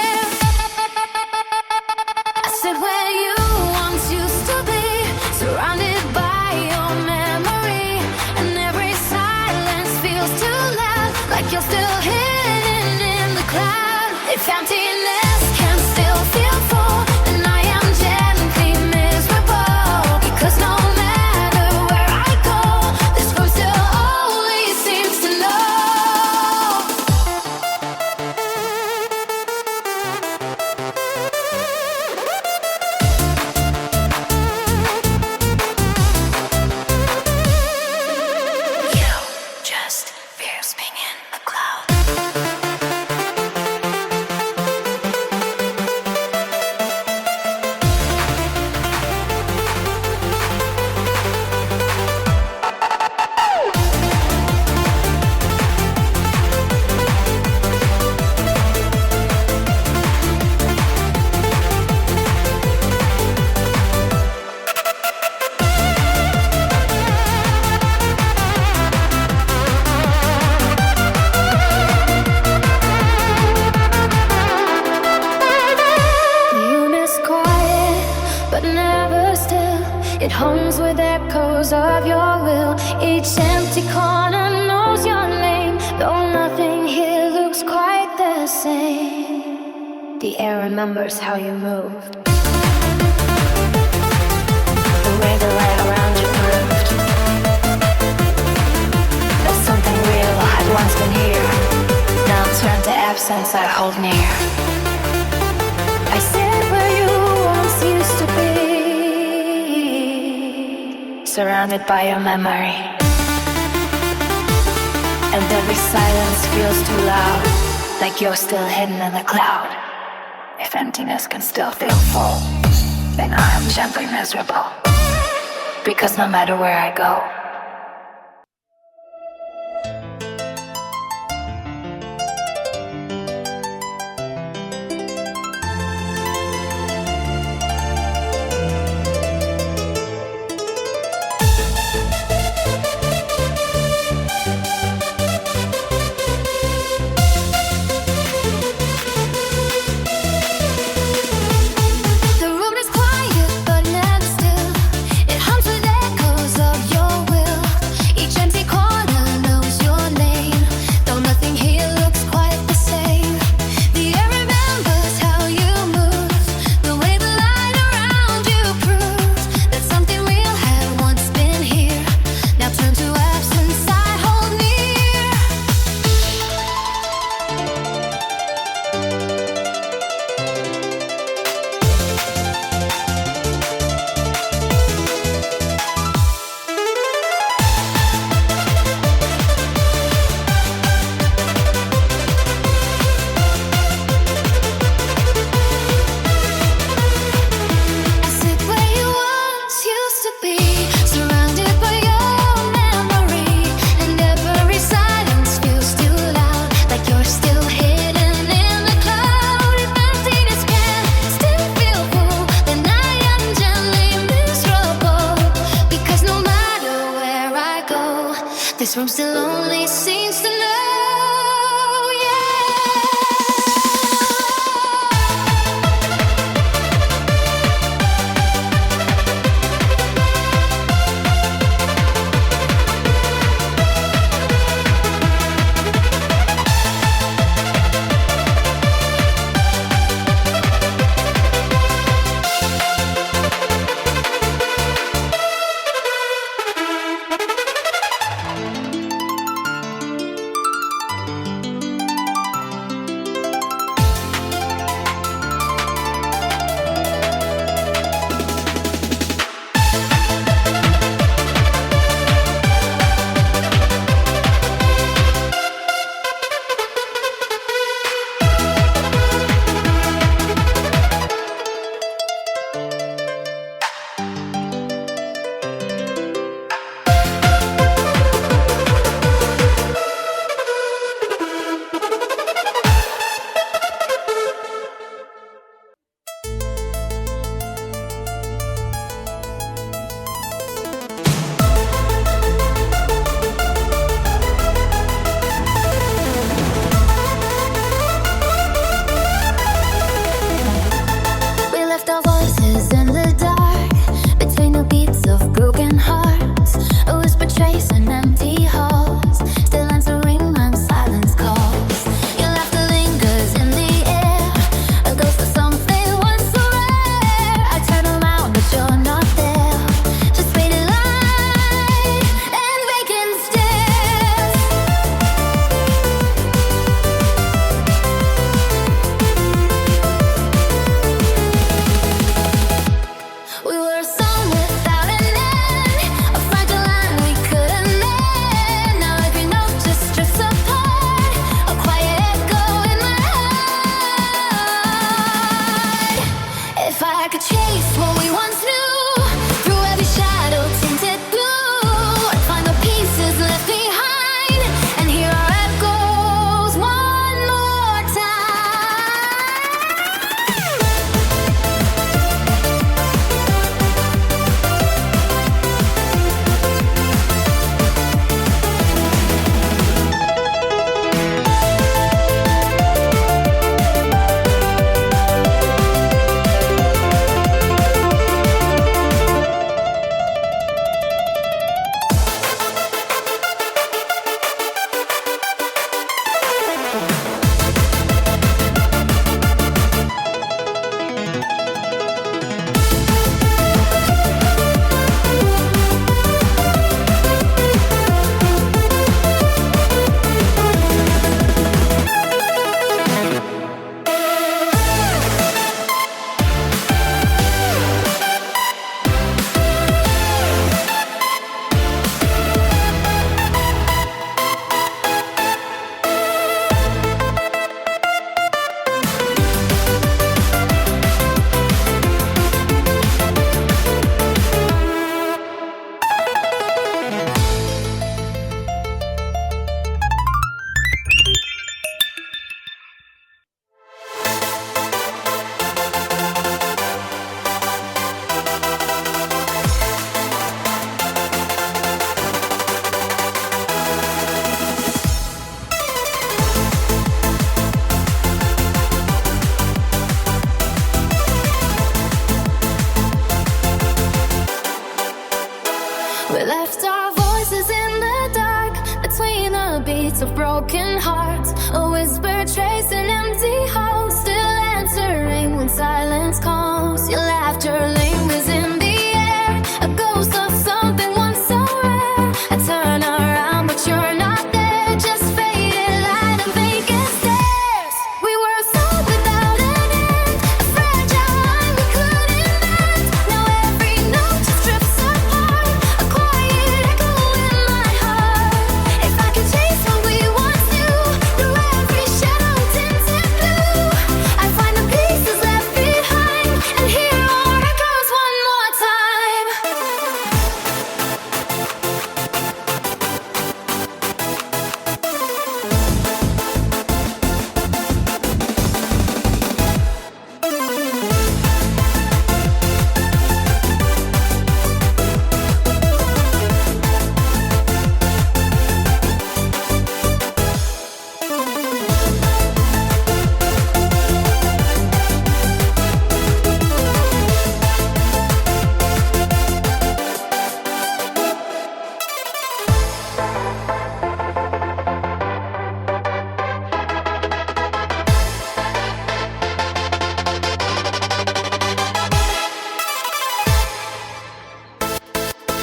I said where you once used to be, surrounded by your memory, and every silence feels too loud, like you're still hidden in the cloud. If emptiness can still feel full, then I am gently miserable, because no matter where I go, this room still always seems to know. You just fear spinning in the cloud. But never still. It hums with echoes of your will. Each empty corner knows your name, though nothing here looks quite the same. The air remembers how you moved, the way the light around you proved that something real had once been here. Now turn to absence, I hold near. I said where you once used to be, surrounded by your memory, and every silence feels too loud, like you're still hidden in the cloud. If emptiness can still feel full, then I am gently miserable, because no matter where I go, this room still only seems to know. We left our voices in the dark, between the beats of broken hearts. A whisper trace an empty house, still answering when silence calls. Your laughter lingers in the air, a ghost of something once so rare. I turn around but you're not there, just faded light and vacant stares. We were sold without an end, a fragile line we couldn't mend. Now every note just drifts apart, a quiet echo in my heart. If I could chase what we once knew, through every shadow tinted blue, I'd find the pieces left behind and hear our echoes one more time.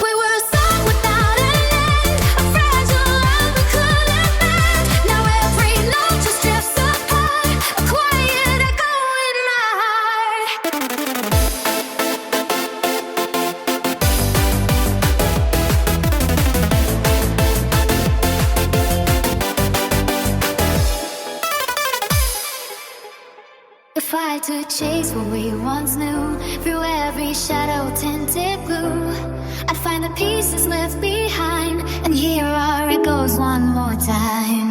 We were sold without an end, a fragile line we couldn't mend. Now every note just drifts apart, a quiet echo in my heart. If I had to chase what we once knew, through every shadow tinted blue, I'd find the pieces left behind and hear our echoes one more time.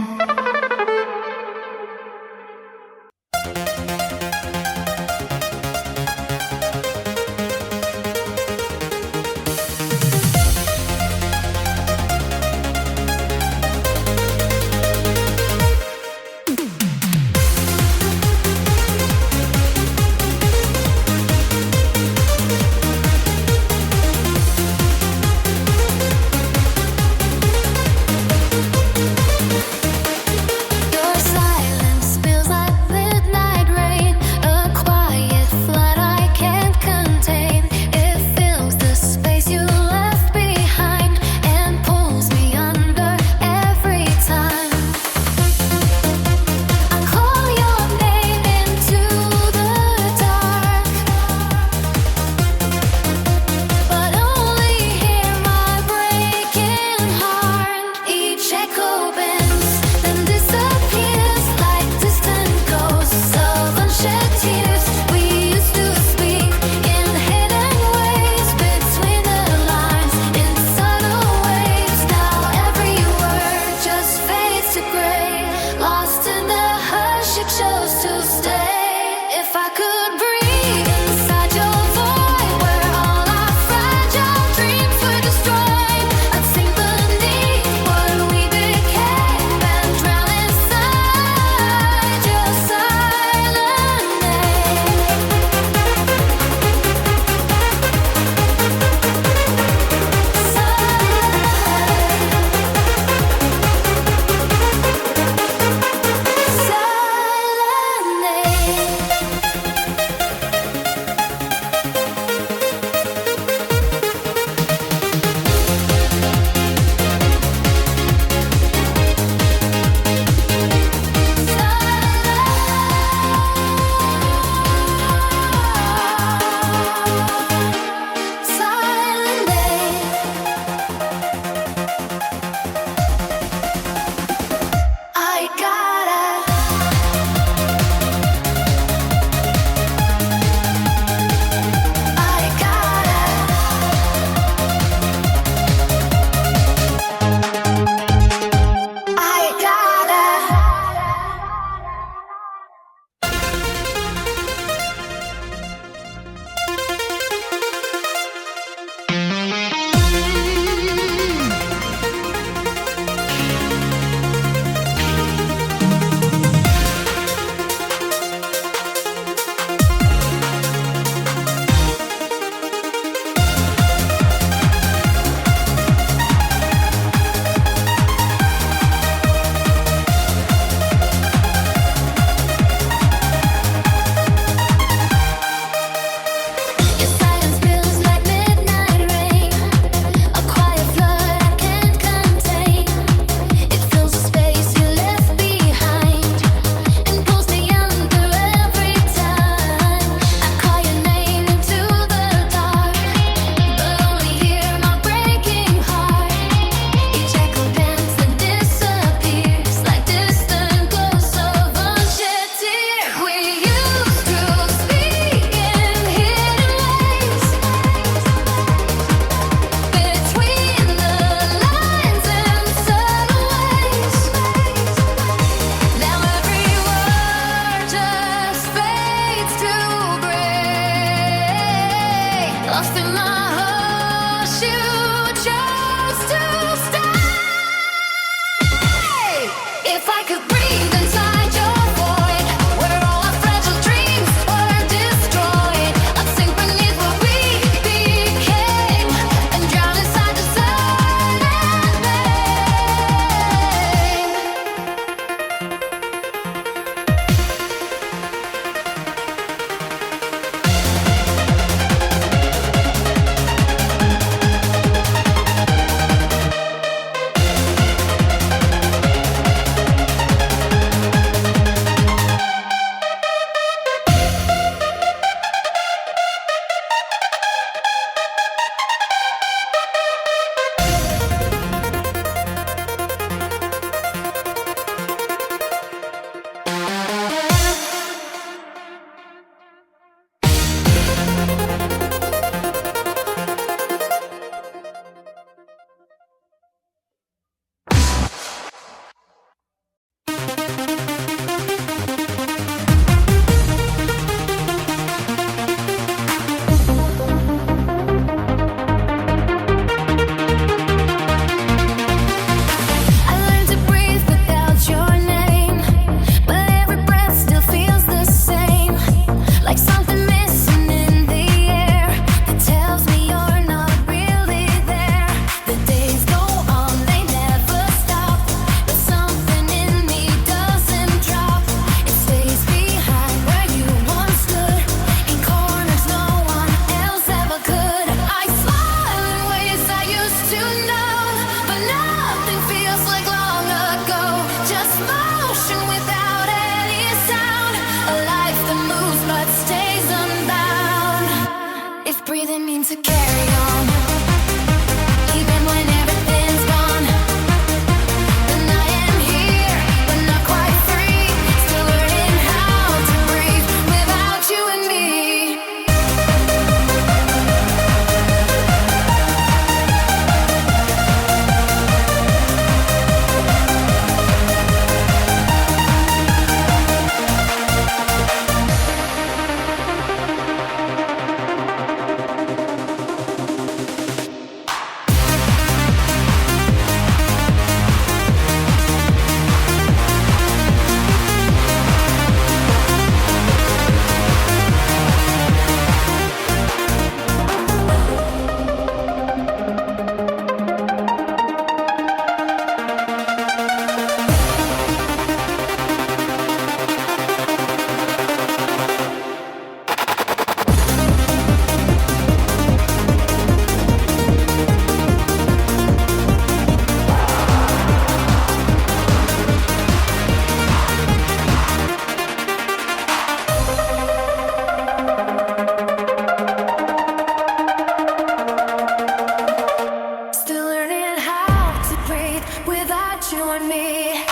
on me.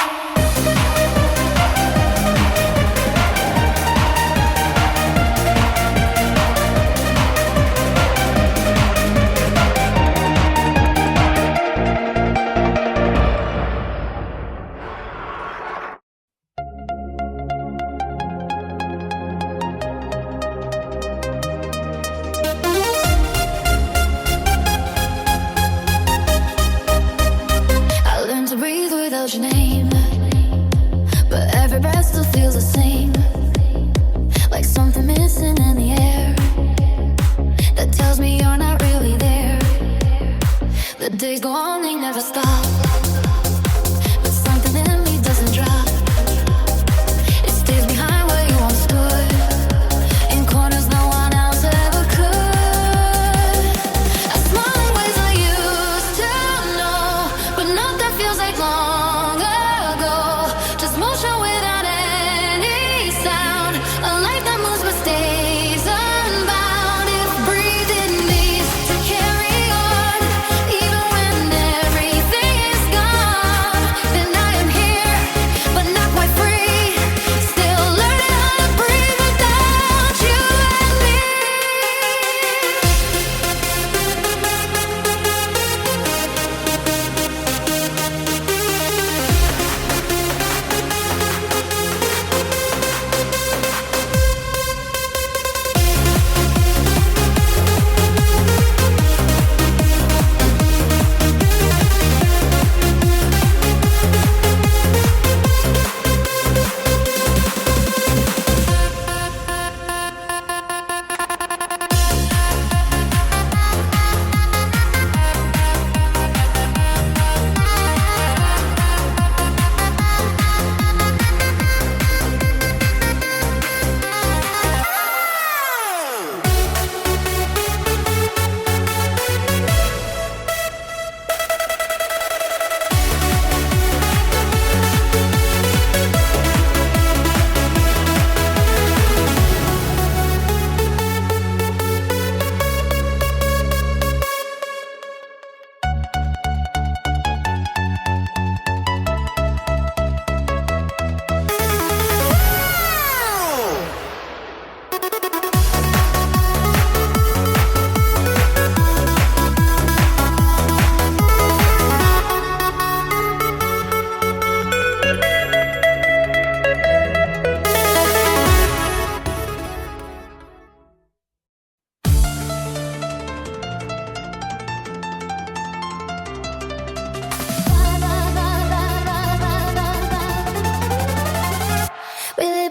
Your name, but every breath still feels the same, like something missing in the air that tells me you're not really there. The days go on, they never stop, but something in me doesn't drop. It stays behind where you once stood, in corners no one else ever could. I smile in ways I used to know, but nothing feels like long. Motion without any sound, a life that moves but stays unbound. If breathing needs to carry on, even when everything is gone, then I am here, but not quite free, still learning how to breathe without you and me.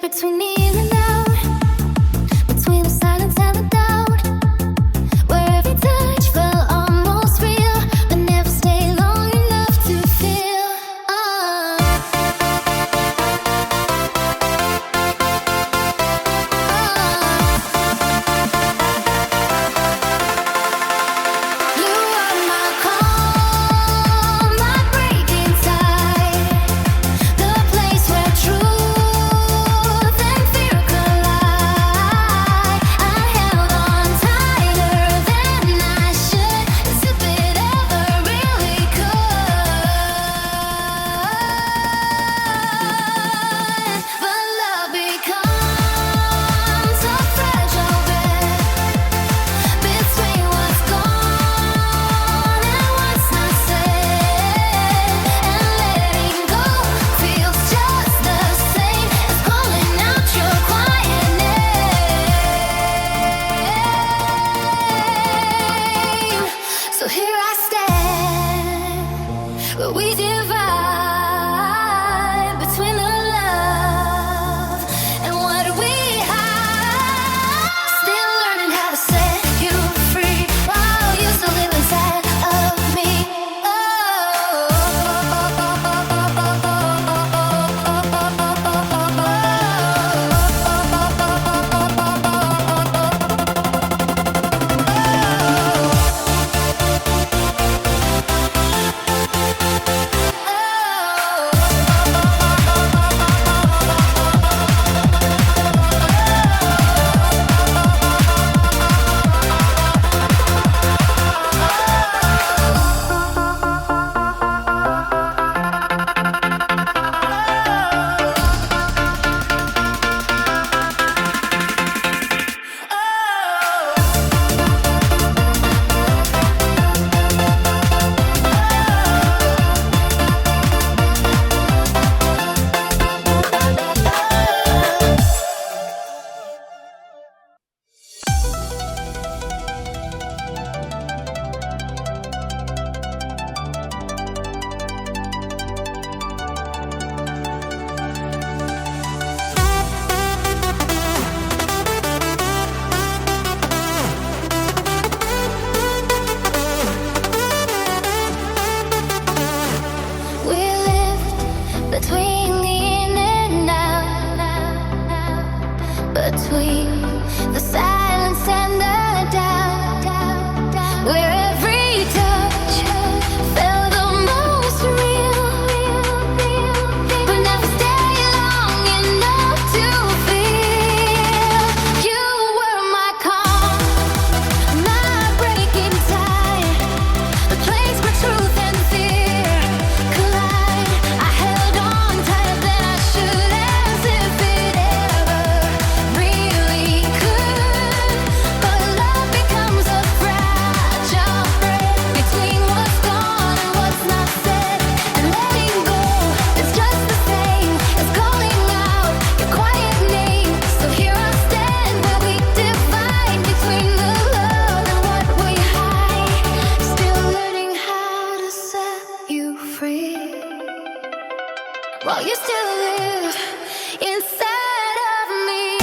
Between me and the now, between the silence and the doubt, where every touch felt almost real, but never stayed long enough to feel. You are my calm, my breaking tide, the place where truth and fear collide. I held on tighter than I should, as if it ever really could. But love becomes a fragile bed between what's gone and what's not said, and letting go feels just the same as calling out your quiet name. So here I stand, where we divide between the love and what we hide. Still learning how to set you free while you still live inside of me. Oh. while you still live inside of me.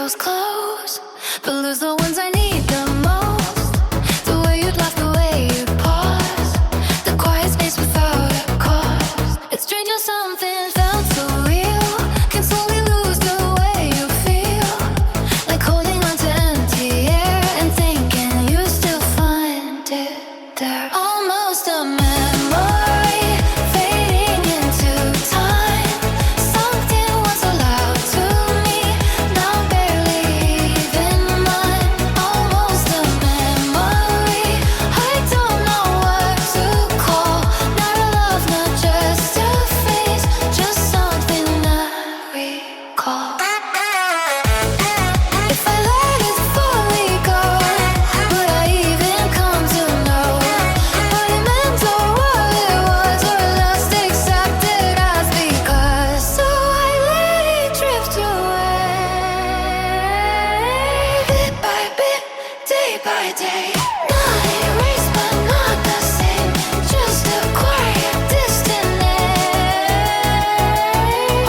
those close, but lose the ones I need the most. The way you'd laugh, the way you'd pause, the quiet space without a cause. It's strange how something felt so real can slowly lose the way you feel, like holding on to empty air and thinking you still find it there. Almost a memory fading into time. Something once allowed to me, now barely even mine. Almost a memory I don't know what to call. Not a love, not just a face, just something I recall. If I let it fully go, would I even come to know what it meant or what it was, or last accepted as because? So I let it drift away, bit by bit, day by day. Not erased but not the same, just a quiet distant name.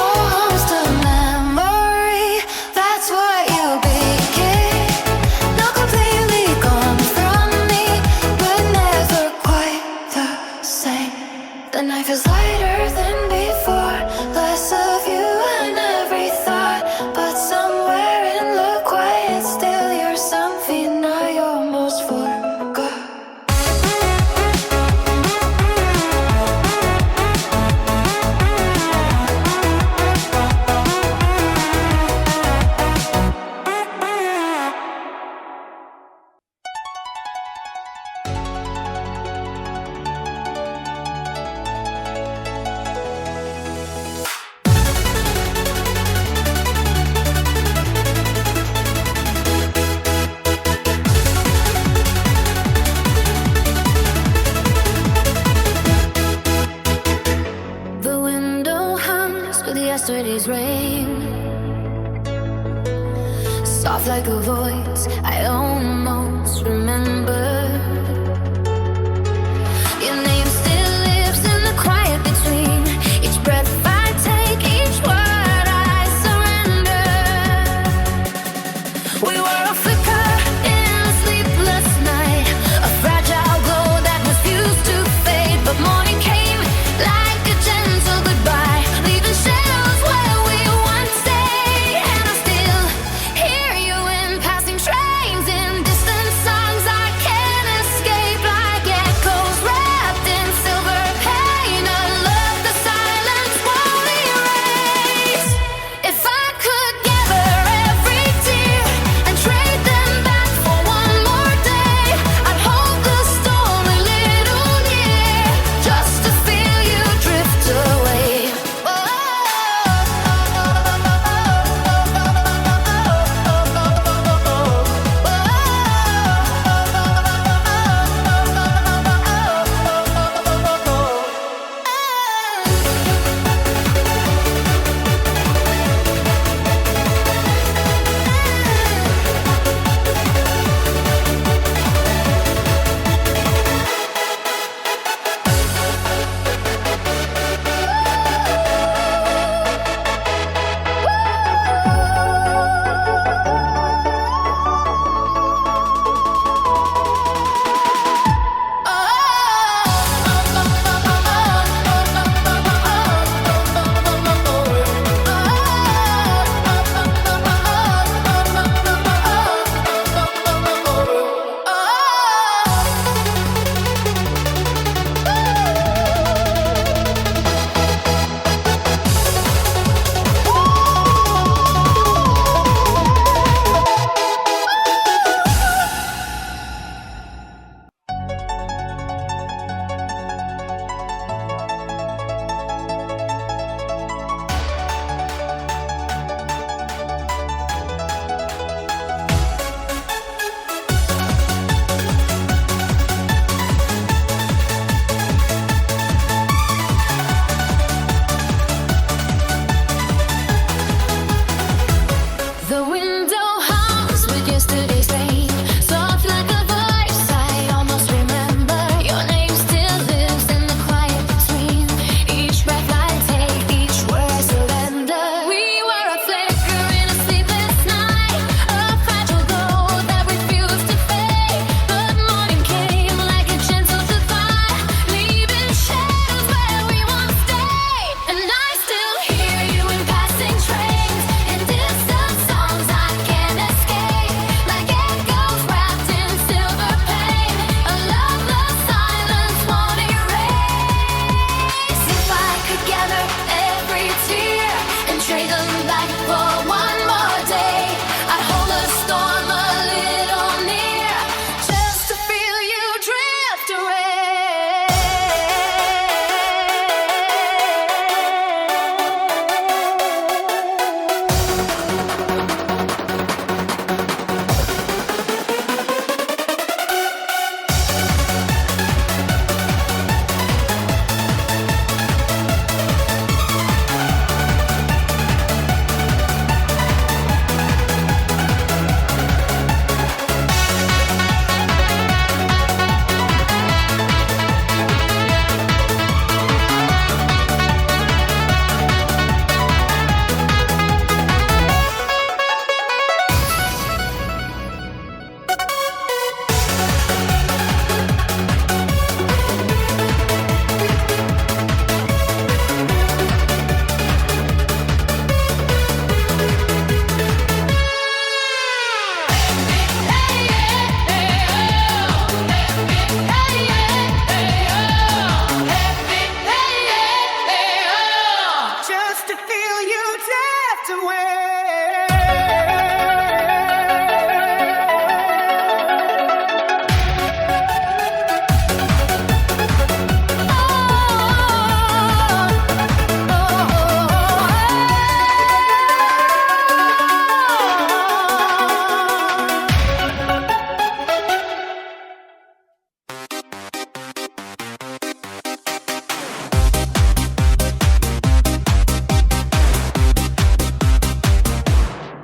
Almost a memory, that's what you became. Not completely gone from me, but never quite the same. The knife is lighter than before, less of you and every thought, but somewhere in the quiet still you're something I almost forgot. The window hums with yesterday's rain, soft like a voice I almost remember. Your name still lives in the quiet between each breath I take, each word I surrender. We were a flicker in a sleepless night, a fragile glow that refused to fade, but morning came like a gentle goodbye, leaving shadows where we once stayed. And I still hear you in passing trains, in distant songs I can't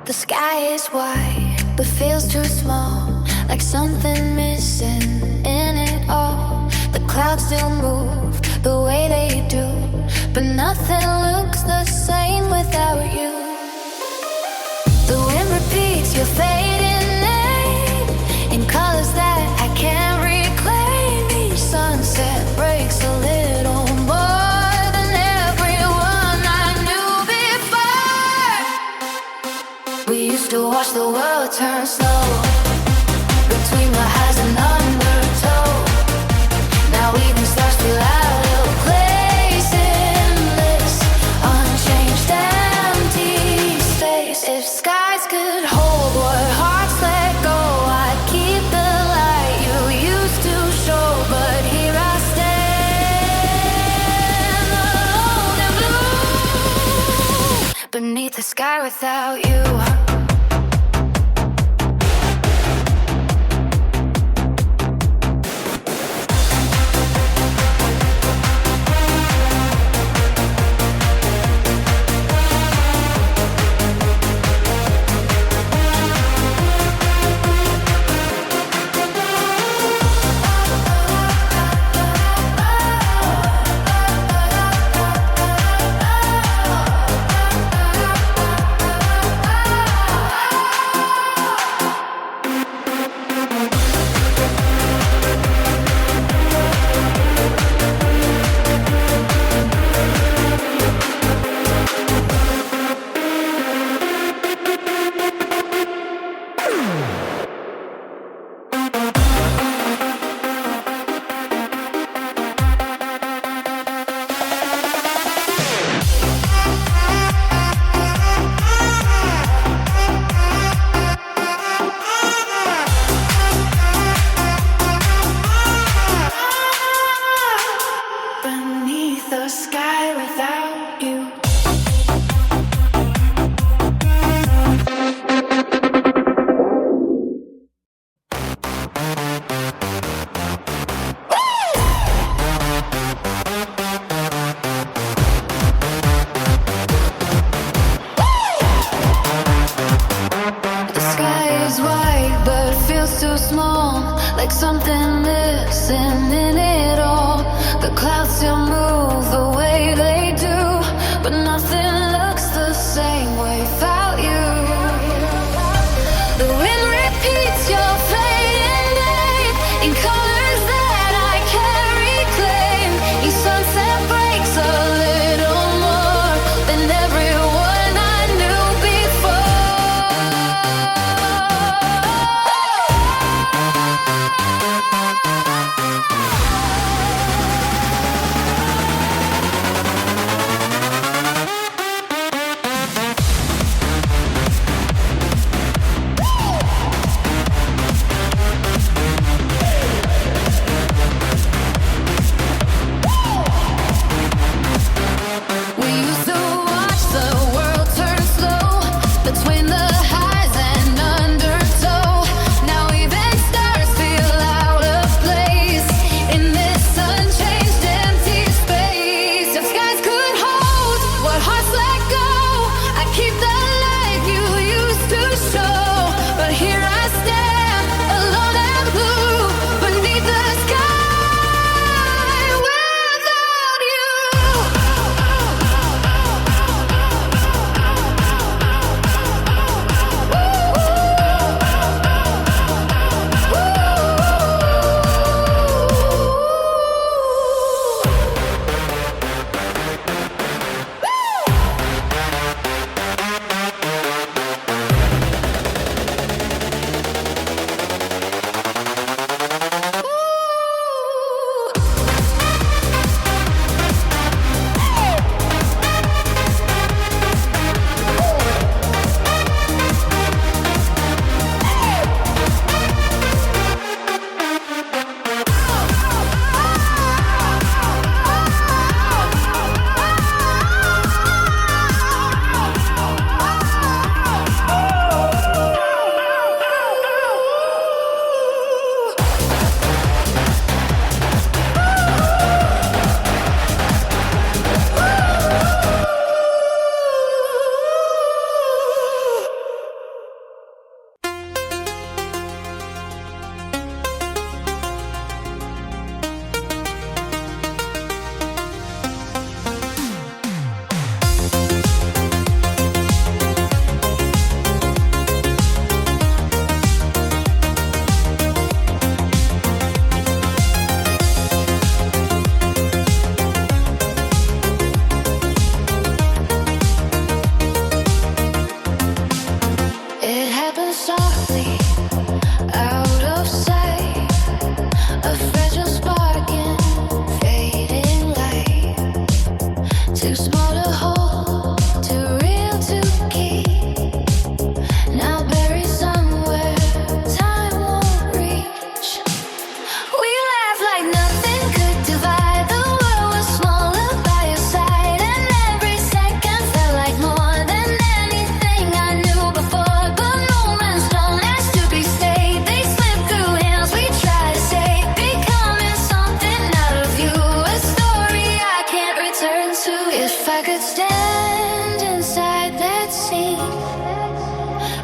The sky is wide, but feels too small, like something missing in it all. The clouds still move the way they do, but nothing looks the same without you. The wind repeats your fading name in colors that I can't reclaim. Each sunset breaks a little more than everyone I knew before. We used to watch the world turn slow between the highs and undertow. Now even stars feel out of place in this unchanged empty space. If skies could hold what hearts let go, I'd keep the light you used to show. But here I stand alone and blue beneath the sky without you.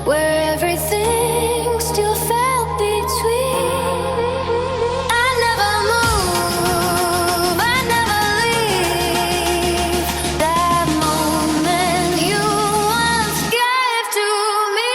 where everything still felt between. I never move, I never leave that moment you once gave to me.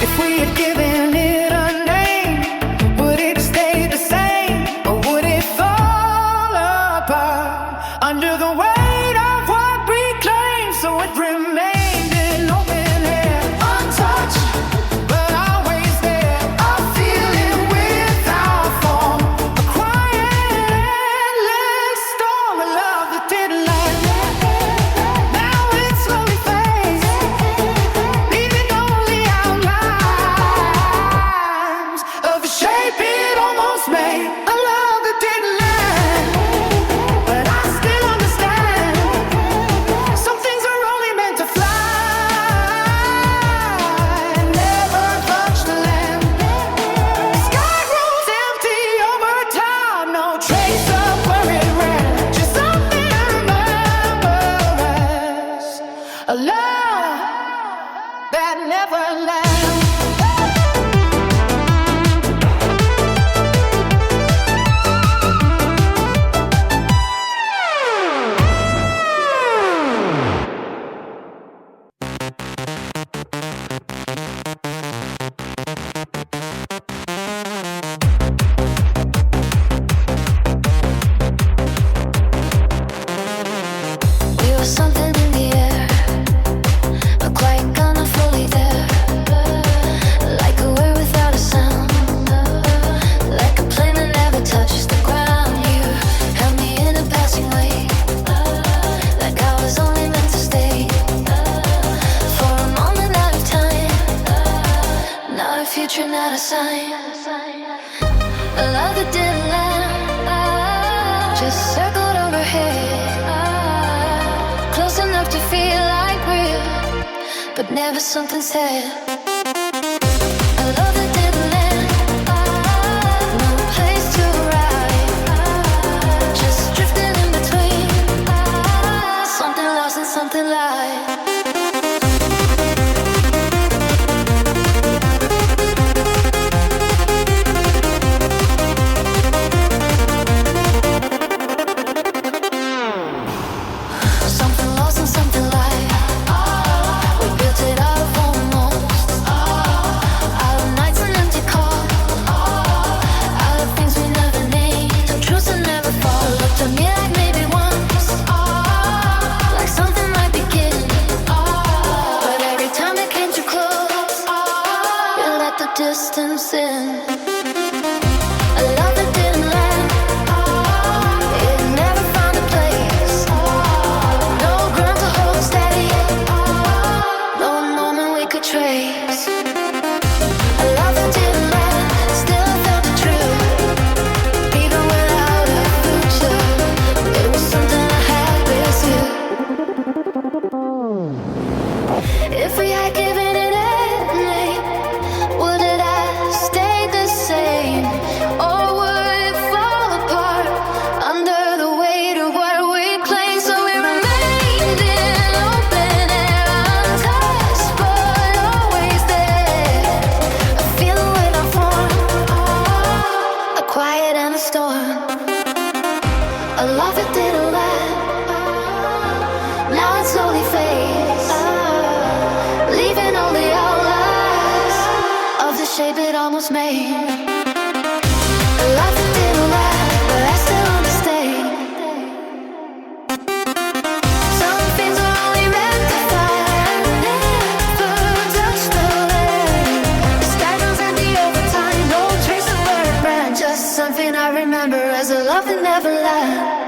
If we had given it a name, would it have stayed the same, or would it fall apart under the weight of what we claim? So it remained in open air, untouched, but always there. A feeling without form, a quiet, endless storm of love that didn't last. Now it slowly fades, leaving only outlines of the shape it almost made. A love that didn't last, but I still understand. Some things are only meant to fly, never touch the land. Sky grows empty over time, no trace of where it ran. Just something I remember as a love that never lasts. We were something in the air, but quite gone, not fully there. Like a word without a sound, like a plane that never touches the ground. You held me in a passing way, like I was only meant to stay for a moment out of time. Not a future, not a sign. A love that didn't land, just circled overhead, close enough to feel like real, but never something said. A love that didn't land, no place to arrive, just drifting in between, something lost and something live. Something lost and something live. We built it out of almost, out of nights and empty calls, out of things we never named, of truths that never fall. Looked at me like maybe once, like something might begin, but every time it came too close, you let the distance in. A love that didn't land, it never found a place. No ground to hold steady, no moment we could trace. A love that didn't land, still I felt the truth, even without a future. It was something I had with you. If we had given it a name, would it have stayed the same, or would it fall apart under the weight of what we claim? So we remained in open air, untouched but always there. A feeling without form, a quiet and a storm. A love that didn't last, now it slowly fades, leaving all the outlines of the shape it almost made. A love that didn't last, but I still understand. Some things are only meant to fly, never touch the land. The sky goes empty over time, no trace of where it ran. Just something I remember as a love that never lasts.